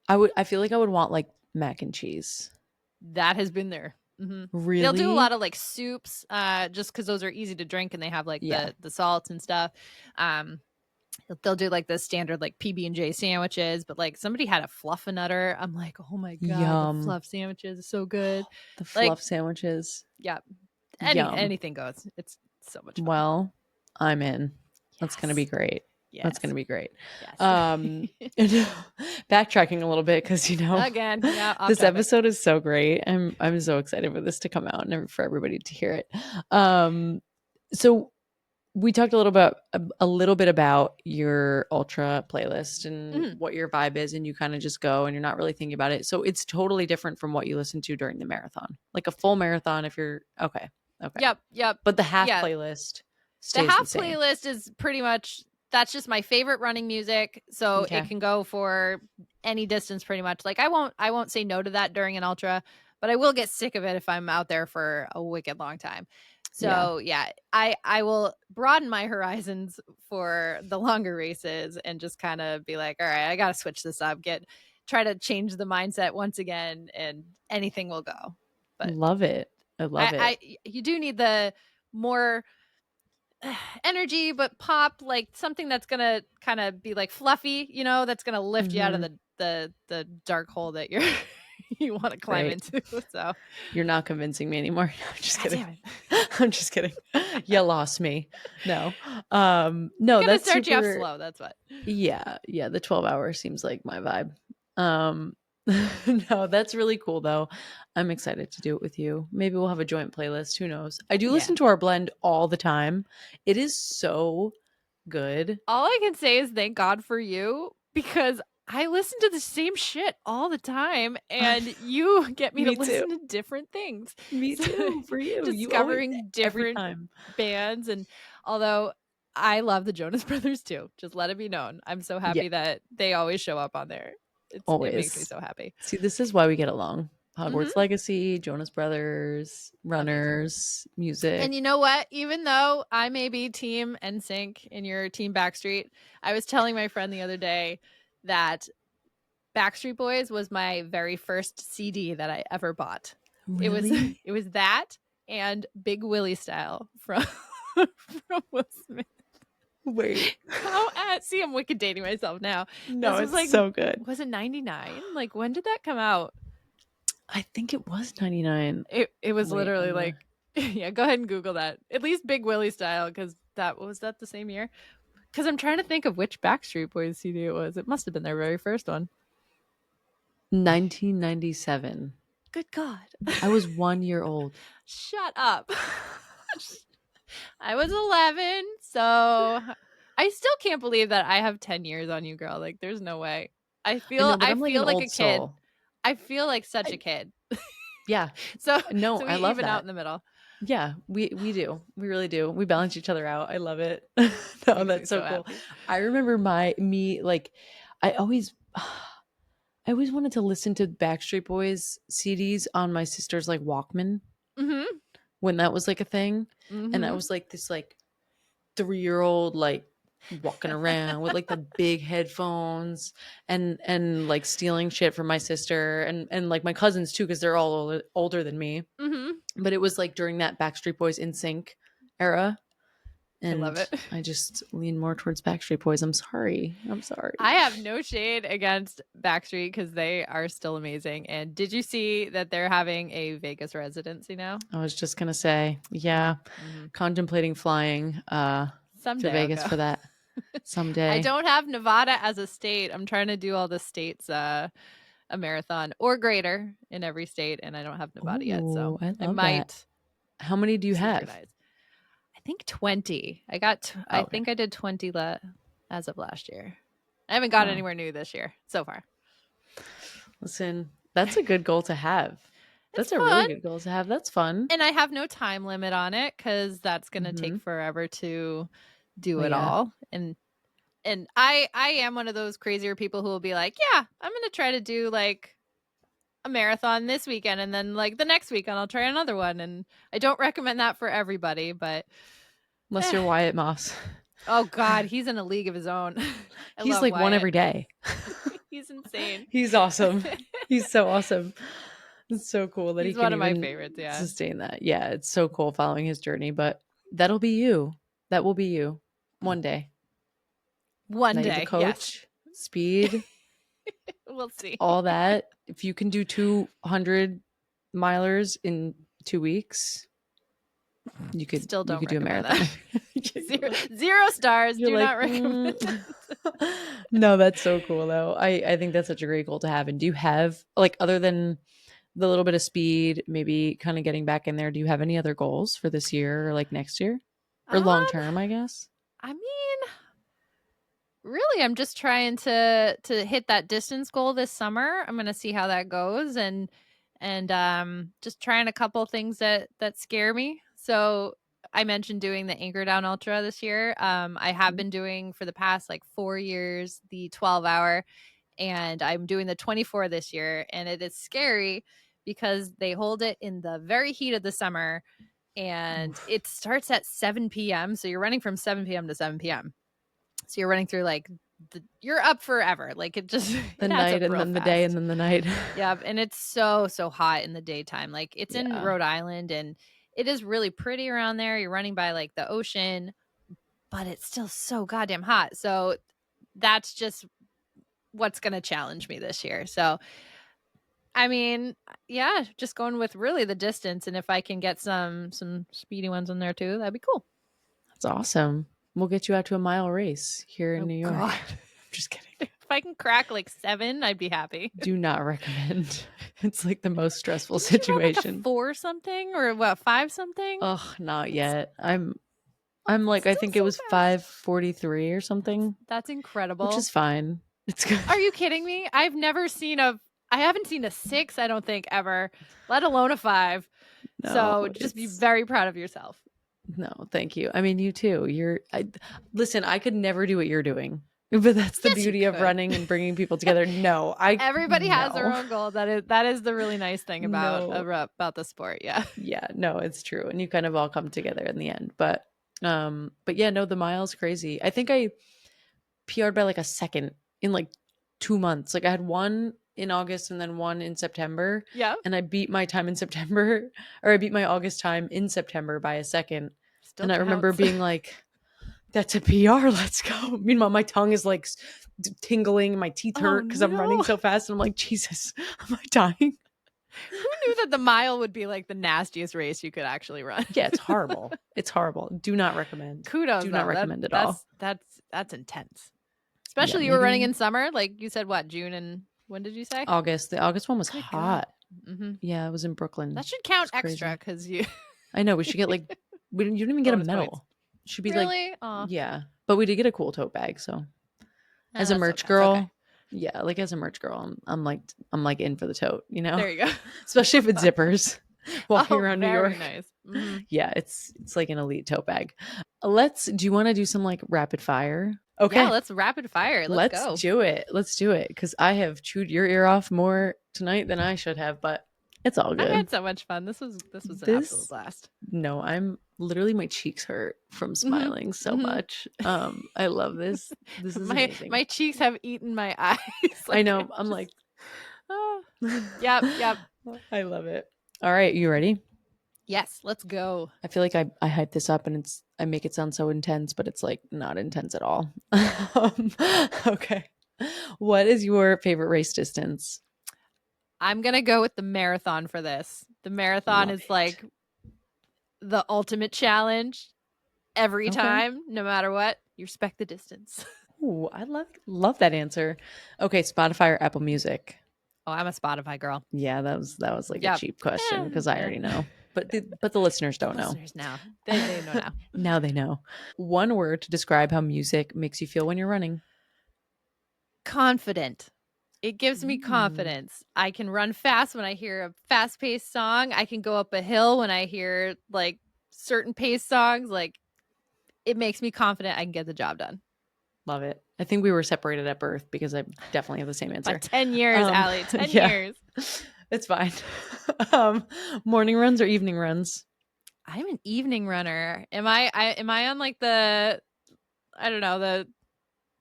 I feel like I would want like mac and cheese. That has been there. Really? They'll do a lot of like soups, just because those are easy to drink and they have like the salts and stuff. They'll do like the standard like PB&J sandwiches, but like somebody had a Fluffernutter. I'm like, oh my God, the fluff sandwiches are so good. The fluff sandwiches. Yeah. Anything goes. It's so much fun. Well, I'm in. That's going to be great. Yes. That's going to be great. Yes. Backtracking a little bit because again, this episode is so great. I'm so excited for this to come out and for everybody to hear it. So we talked a little bit about your ultra playlist and what your vibe is, and you kind of just go and you're not really thinking about it. So it's totally different from what you listen to during the marathon, like a full marathon. If you're okay. Yep. But the half playlist stays the half same. Playlist is pretty much. That's just my favorite running music. So it can go for any distance pretty much. Like I won't say no to that during an ultra, but I will get sick of it if I'm out there for a wicked long time. So I will broaden my horizons for the longer races and just kind of be like, all right, I got to switch this up, try to change the mindset once again, and anything will go. But love it. I love it. You do need the more energy, but pop, like something that's gonna kind of be like fluffy, that's gonna lift you out of the dark hole that you're you want to climb Great. into. So You're not convincing me anymore. No, I'm just God kidding. damn it. I'm just kidding. You lost me. No. We're No, gonna that's start you off super. slow. That's what. Yeah, the 12 hours seems like my vibe. Um no, that's really cool though. I'm excited to do it with you. Maybe we'll have a joint playlist. Who knows? I do Yeah. listen to our blend all the time. It is so good. All I can say is thank God for you, because I listen to the same shit all the time and you get me to Me too. listen to different things. Me So, too. For you. You always discovering every different time. bands. And although I love the Jonas Brothers too, just let it be known. I'm so Yeah, happy that they always show up on there. It makes me always. so happy. See, this is why we get along. Mhm. Hogwarts Legacy, Jonas Brothers, Amazing. Runners, music. And you know what? Even though I may be team NSYNC and you're team Backstreet, I was telling my friend the other day that Backstreet Boys was my very first CD that I ever bought. It was Really? it was that and Big Willie Style from from Will Smith. Wait. See, I'm wicked dating myself now. No, This was it's like, so good. was it 99? Like, when did that come out? I think it was 99. It was Wait, literally I'm gonna... like, yeah, go ahead and Google that. At least Big Willie Style, because that the same year? Because I'm trying to think of which Backstreet Boys CD it was. It must have been their very first one. 1997. Good God. I was 1 year old. Shut up. I was 11, so I still can't believe that I have 10 years on you, girl. Like, there's no way. I know, but I I'm like an feel like a old kid. soul. I feel like such I, a kid. yeah. So No, we I love even out that. in the middle. Yeah, we do. We really do. We balance each other out. I love it. No, Makes me that's so so cool. happy. I remember me like I always I always wanted to listen to Backstreet Boys CDs on my sister's like Walkman Mm-hmm. when that was like a thing. And I Mm-hmm. was like this like 3-year-old like walking around with like the big headphones and like stealing shit from my sister and like my cousins too because they're all older than me. Mm-hmm. But it was like during that Backstreet Boys in sync era. I love And it. I just lean more towards Backstreet Boys. I'm sorry. I have no shade against Backstreet because they are still amazing. And did you see that they're having a Vegas residency now? I was just gonna say, yeah, Mm-hmm. contemplating flying to Someday I'll Vegas go. for that I someday. don't have Nevada as a state. I'm trying to do all the states a marathon or greater in every state, and I don't have Nevada yet. So Oh, I I love that. might How many do you have? synchronize. I think 20. I Oh, okay. think I did 20 as of last year. I haven't got Wow. anywhere new this year so far. Listen, that's a good goal to have. It's That's a really fun. good goal to have. That's fun. And I have no time limit on it because that's going to Mm-hmm. take forever to do Oh, it yeah. all. And I am one of those crazier people who will be like, yeah, I'm going to try to do like a marathon this weekend, and then like the next weekend I'll try another one. And I don't recommend that for everybody, but Unless you're Wyatt Moss. oh God, he's in a league of his own. I He's love like one Wyatt. every day. He's insane. He's awesome. He's so awesome. It's so cool that he He's can one of my even favorites. Yeah. sustain that. Yeah, it's so cool following his journey, but that'll be you. That will be you one day. One Now you have a day. Yes. coach, speed, We'll see. all that. If you can do 200 milers in 2 weeks, Still you don't could do a recommend marathon. that. Zero stars. You're Do like, not recommend. no, that's so cool though. I think that's such a great goal to have. And do you have like other than the little bit of speed, maybe kind of getting back in there, do you have any other goals for this year or like next year or long term, I guess? I mean, really, I'm just trying to hit that distance goal this summer. I'm gonna see how that goes, and just trying a couple things that scare me. So I mentioned doing the Anchor Down Ultra this year. I have been doing for the past like 4 years the 12-hour, and I'm doing the 24 this year, and it is scary because they hold it in the very heat of the summer, and Oof. it starts at 7 p.m. So you're running from 7 p.m. to 7 p.m. So you're running through like you're up forever. Like it just The it adds night up and real then the day and fast. then the night. Yeah, and it's so hot in the daytime. Like it's in Yeah. Rhode Island, and it is really pretty around there. You're running by like the ocean, but it's still so goddamn hot. So that's just what's going to challenge me this year. So I mean, yeah, just going with really the distance, and if I can get some speedy ones in there too, that'd be cool. That's awesome. We'll get you out to a mile race here in Oh New York. God. I'm just kidding. If I can crack like 7, I'd be happy. Do not recommend. It's like the most stressful Didn't you run like a situation. 4 something or what, 5 something? Ugh, not yet. I'm like, I Still think it so was fast. 5:43 or something, That's which incredible. is fine. It's good. Are you kidding me? I haven't seen a 6, I don't think, ever, let alone a 5. No, So just be very proud of yourself. no, thank you. I mean, you too. Listen, I could never do what you're doing. But that's the Yes, you beauty of could. running and bringing people together. No, Everybody has their no. own goal. That is the really nice thing about No. the sport. Yeah. Yeah, no, it's true. And you kind of all come together in the end. But yeah, no, the mile's crazy. I think I PR'd by like a second in like 2 months. Like I had one in August and then one in September. Yeah. And I beat my time in September, or I beat my August time in September by a second. Still And I remember counts. being like, that's a PR. Let's go. Meanwhile, my tongue is like tingling. My teeth hurt because I'm running so fast. And I'm like, Jesus, am I dying? Who knew that the mile would be like the nastiest race you could actually run? Yeah, it's horrible. It's horrible. Do not recommend. Kudos. Do not recommend at all. That's intense. Especially Yeah, you were running in summer. Like you said, what, June and when did you say? August. The August one was Good hot. Mm-hmm. Yeah, it was in Brooklyn. That should count extra because you. I know we should get like you didn't even get a Bonus medal. points. Should be Really? like yeah, but we did get a cool tote bag. So as a That's merch okay. girl, Okay. yeah, like as a merch girl, I'm like in for the tote, you know. There you go. Especially if it's zippers. Walking around New very York, nice. Mm-hmm. Yeah, it's like an elite tote bag. Do you want to do some like rapid fire? Okay, Yeah, let's rapid fire. Let's go. Do it. Let's do it because I have chewed your ear off more tonight than I should have, but it's all good. I had so much fun. This was an absolute blast. No, I'm literally, my cheeks hurt from smiling so much. I love this. This is amazing. My cheeks have eaten my eyes. Like, I know. I'm like, oh. Yep. I love it. All right, you ready? Yes, let's go. I feel like I hype this up and I make it sound so intense, but it's like not intense at all. Okay. What is your favorite race distance? I'm going to go with the marathon for this. The marathon is like the ultimate challenge every time, no matter what. You respect the distance. Ooh, I love that answer. Okay, Spotify or Apple Music? Oh, I'm a Spotify girl. Yeah, that was like a cheap question because I already know. But the listeners don't know. Listeners now. They know now. Now they know. One word to describe how music makes you feel when you're running. Confident. It gives me confidence. I can run fast when I hear a fast-paced song. I can go up a hill when I hear like certain pace songs. Like it makes me confident I can get the job done. Love it. I think we were separated at birth because I definitely have the same answer. 10 years, Allie. 10 years. It's fine. Morning runs or evening runs? I'm an evening runner. Am I on like the I don't know,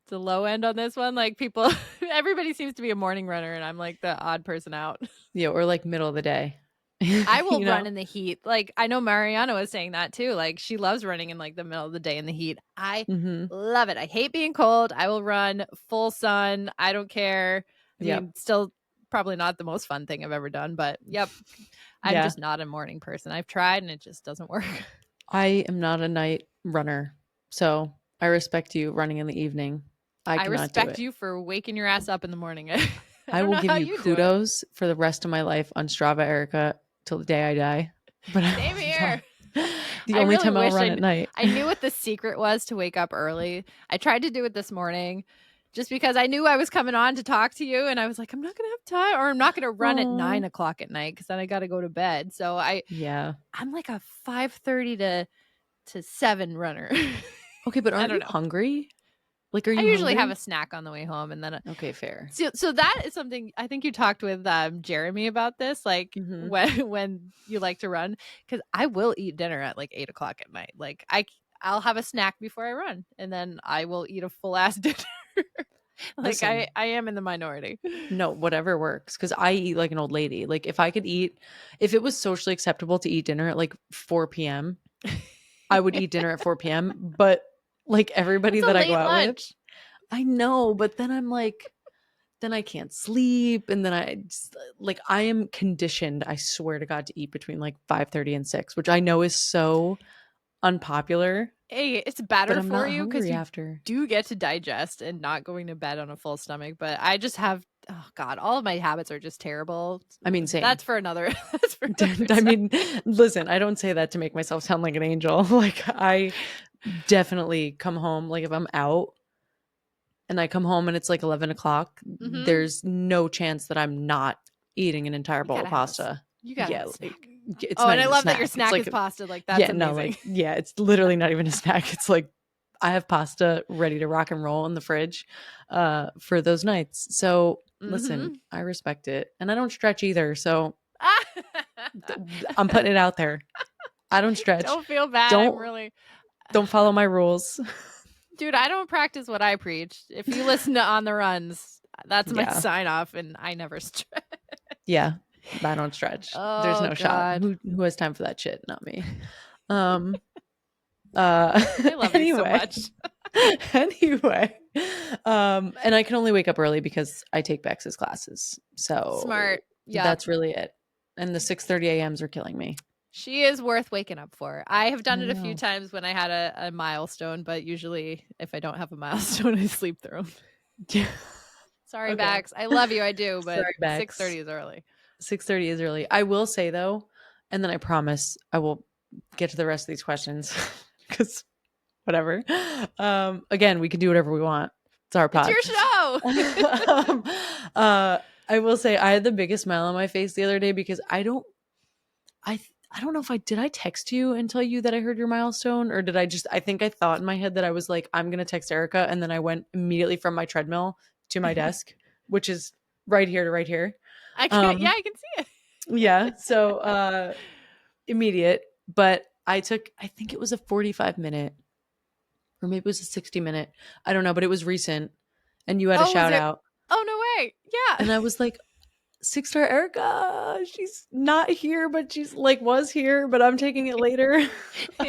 the low end on this one? Like people everybody seems to be a morning runner and I'm like the odd person out. Yeah, or like middle of the day. I will run in the heat. Like I know Mariana was saying that too. Like she loves running in like the middle of the day in the heat. I love it. I hate being cold. I will run full sun. I don't care. I mean, still probably not the most fun thing I've ever done, but yep. I'm just not a morning person. I've tried and it just doesn't work. I am not a night runner. So I respect you running in the evening. I respect you for waking your ass up in the morning. I will give you kudos for the rest of my life on Strava, Erika, till the day I die. But same here. The only time I'll run at night. I knew what the secret was to wake up early. I tried to do it this morning just because I knew I was coming on to talk to you. And I was like, I'm not going to have time, or I'm not going to run at 9 o'clock at night because then I got to go to bed. So I'm like a 5:30 to 7 runner. Okay, but aren't you hungry? Like, are you? I usually hungry? have a snack on the way home, and then okay, fair. So that is something I think you talked with Jeremy about this, like when you like to run, because I will eat dinner at like 8 o'clock at night. Like I'll have a snack before I run, and then I will eat a full ass dinner. Like listen, I am in the minority. No, whatever works, because I eat like an old lady. Like if it was socially acceptable to eat dinner at like 4 p.m., I would eat dinner at 4 p.m. But like everybody that I go out with, I know, but then I'm like, then I can't sleep, and then I just, like, I am conditioned, I swear to God, to eat between like 5:30 and 6, which I know is so unpopular, Hey, it's but better I'm for not you because hungry you after. do get to digest and not going to bed on a full stomach. But I just have, oh God, all of my habits are just terrible. I mean, same. That's for another. That's for another I time. mean, listen, I don't say that to make myself sound like an angel. Like, I definitely come home, like, if I'm out and I come home and it's like 11 o'clock, Mm-hmm. there's no chance that I'm not eating an entire You bowl of gotta have a pasta. you gotta have Yeah, a like, snack. it's Oh, not and I even a love that your snack. It's snack like is pasta. Like that's yeah, no, amazing. like, yeah, it's literally not even a snack. It's like I have pasta ready to rock and roll in the fridge for those nights. So listen, Mm-hmm. I respect it. And I don't stretch either. So Ah! I'm putting it out there. I don't stretch. Don't feel bad. I'm Don't really, don't follow my rules. dude. I don't practice what I preach. If you listen to On the Runs, that's my Yeah. sign off, and I never stretch. Yeah. I don't stretch. There's Oh no shot. God, Who has time for that shit? Not me. Um I love you so anyway. much. Anyway. And I can only wake up early because I take Bex's classes. So Smart. Yep. that's really it. And the 6:30 a.m.s are killing me. She is worth waking up for. I have done I it a few know. times when I had a milestone, but usually if I don't have a milestone, I sleep through 'em. Yeah. Sorry, Okay. Bax. I love you, I do, but Sorry, Bex. 6:30 is early. 6:30 is early. I will say though, and then I promise I will get to the rest of these questions because whatever. Again, we can do whatever we want. It's our It's pod. your show. um, I will say I had the biggest smile on my face the other day because I don't know if I text you and tell you that I heard your milestone, or did I think I thought in my head that I was like, I'm gonna text Erica, and then I went immediately from my treadmill to my desk, which is right here to right here. I can yeah, Um I can see it. yeah, so immediate, but I think it was a 45-minute, or maybe it was a 60-minute. I don't know, but it was recent, and you had a Oh, was shout it? out, Oh, no way. Yeah. and I was like, 6-star Erica, she's not here, but she's like was here, but I'm taking it later.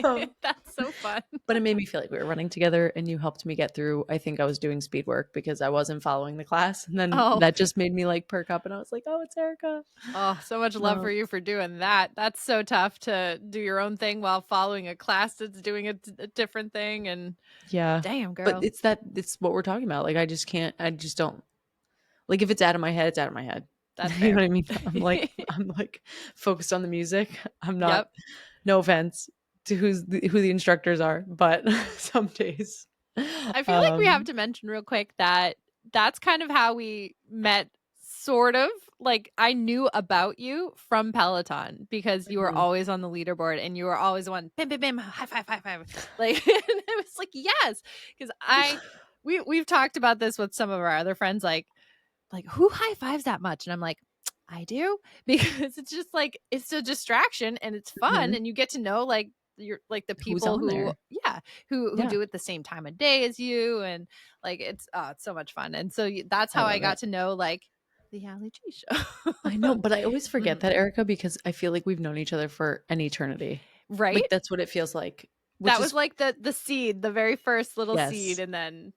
um, That's so fun. but it made me feel like we were running together, and you helped me get through. I think I was doing speed work because I wasn't following the class, and then Oh. that just made me like perk up, and I was like, oh, it's Erica. Oh, so much love for you for doing that. That's so tough to do your own thing while following a class that's doing a different thing. And Yeah, damn, but girl. it's what we're talking about. Like, I just don't, like, if it's out of my head, it's out of my head. That's You know fair. what I mean? I'm like focused on the music. I'm not. Yep. No offense to who the instructors are, but some days. I feel like we have Um, to mention real quick that that's kind of how we met, sort of. Like, I knew about you from Peloton because you were mhm, always on the leaderboard and you were always the one, bim, bim, bim, high five, high five. Like, and it was like, yes. Because we've talked about this with some of our other friends, like who high fives that much? And I'm like, I do, because it's just like it's a distraction and it's fun mhm. and you get to know like you're like the Who's people on who there? who Yeah, do it the same time of day as you, and like it's so much fun. And so that's I how I love got it. to know like the Allie G show. I know, but I always forget Mhm. that, Erica, because I feel like we've known each other for an eternity. Right? Like, that's what it feels like, which That was is like the seed, the very first little seed, yes, and then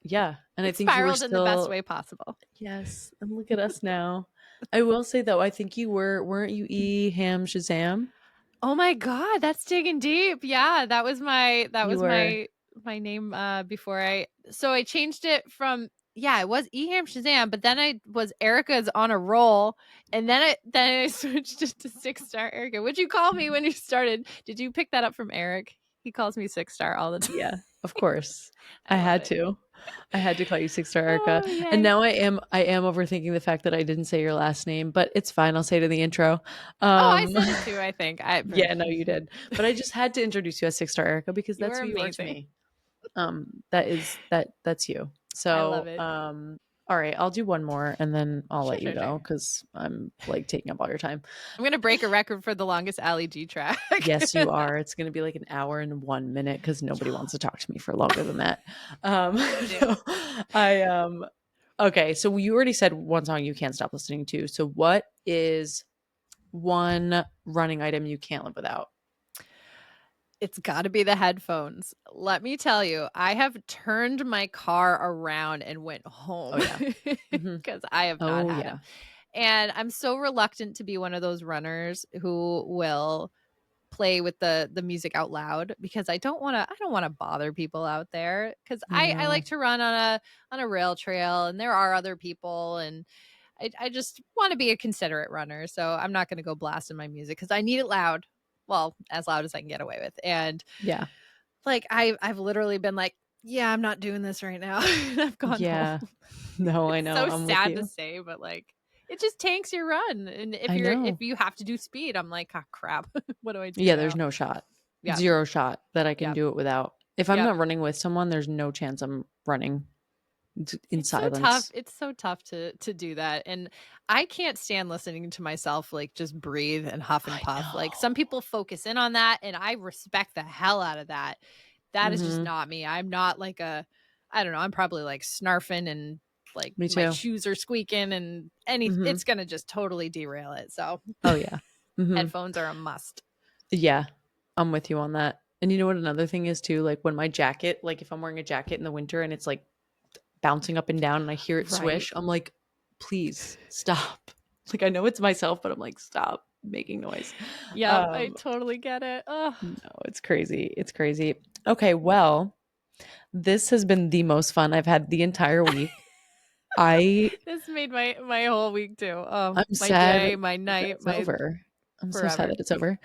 yeah. And I it think you were spiraled in the best still way possible. yes. And look at us now. I will say though, I think you weren't you Ham Shazam? Oh my god, that's digging deep. Yeah, that You was were. my name before I changed it from, yeah, it was Eham Shazam, but then I was Erica's on a roll, and then I switched it to 6-star Erica. What'd you call me when you started? Did you pick that up from Eric? He calls me 6-star all the time. Yeah, of course. I I love had it. to. I had to call you 6-star Erica. Oh, And yay. now I am overthinking the fact that I didn't say your last name, but it's fine. I'll say it in the intro. Oh, I Um said it too, I think. yeah, no, you did. But I just had to introduce you as 6-star Erica because You that's were who you are to amazing. me. That's you. I love So, it. all right, I'll do one more and then I'll Sure, let you sure, go sure. because I'm like taking up all your time. I'm gonna break a record for the longest Allie G track. Yes, you are. It's going to be like an hour and 1 minute because nobody wants to talk to me for longer than that. Um, Me too. so I okay. So you already said one song you can't stop listening to. So what is one running item you can't live without? It's got to be the headphones. Let me tell you, I have turned my car around and went home Oh, yeah. Mhm. because I have not Oh, had yeah. them. And I'm so reluctant to be one of those runners who will play with the music out loud because I don't want to bother people out there because I No. like to run on a rail trail and there are other people and I just want to be a considerate runner. So I'm not going to go blasting my music because I need it loud. Well, as loud as I can get away with. And Yeah. like I've literally been like, yeah, I'm not doing this right now. And I've gone home. Yeah. No, I It's know. so I'm with sad to you. say, but like it just tanks your run. And I if know. you have to do speed, I'm like, oh crap. What do I do Yeah, there's now? no shot. Yeah. 0 shot that I can Yep. do it without. If I'm Yep. not running with someone, there's no chance I'm running in It's so tough. silence. It's so tough to do that. And I can't stand listening to myself like just breathe and huff and I puff. Like some know. people focus in on that and I respect the hell out of that. That is just Mhm. not me. I'm not like I don't know, I'm probably like snarfing and like Me my too. shoes are squeaking and Mhm. it's going to just totally derail it. So Oh, yeah. Mhm. headphones are a must. Yeah. I'm with you on that. And you know what another thing is too? Like when my jacket, like if I'm wearing a jacket in the winter and it's like bouncing up and down and I hear it Right. swish, I'm like, please stop. Like I know it's myself, but I'm like, stop making noise. Yep, I totally get it. Oh, No, it's crazy. It's crazy. Okay, well, this has been the most fun I've had the entire week. I this made my whole week too. Oh, I'm my sad day, my that night, it's my over. I'm so sad forever. that it's over.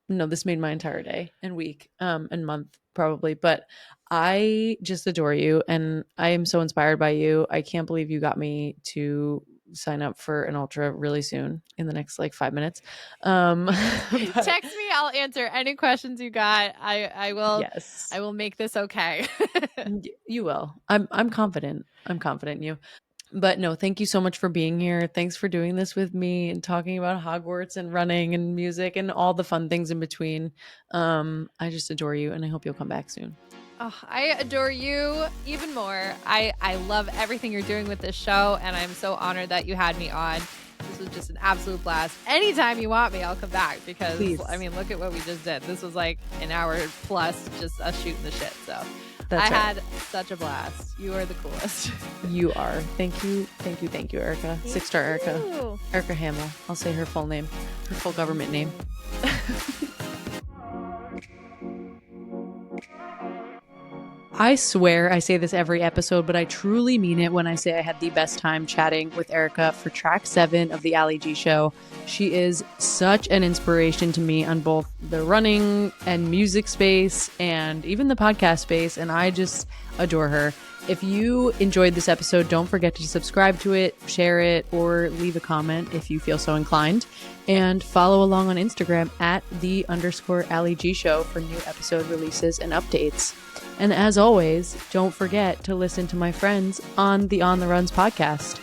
No, this made my entire day and week, and month probably, but I just adore you and I am so inspired by you. I can't believe you got me to sign up for an ultra really soon in the next like 5 minutes. But Text me, I'll answer any questions you got. I yes. will make this okay. You will. I'm confident. I'm confident in you. But no, thank you so much for being here. Thanks for doing this with me and talking about Hogwarts and running and music and all the fun things in between. I just adore you and I hope you'll come back soon. Oh, I adore you even more. I love everything you're doing with this show, and I'm so honored that you had me on. This was just an absolute blast. Anytime you want me, I'll come back because Please. I mean, look at what we just did. This was like an hour plus just us shooting the shit. So That's I right. had such a blast. You are the coolest. You are. Thank you. Thank you. Thank you, Erika. 6-star Erika. Ooh. Erika Hamel. I'll say her full name, her full government name. I swear I say this every episode, but I truly mean it when I say I had the best time chatting with Erika for track 7 of the Allie G show. She is such an inspiration to me on both the running and music space and even the podcast space, and I just adore her. If you enjoyed this episode, don't forget to subscribe to it, share it, or leave a comment if you feel so inclined. And follow along on Instagram at @the_Allie G show for new episode releases and updates. And as always, don't forget to listen to my friends on the On the Runs podcast.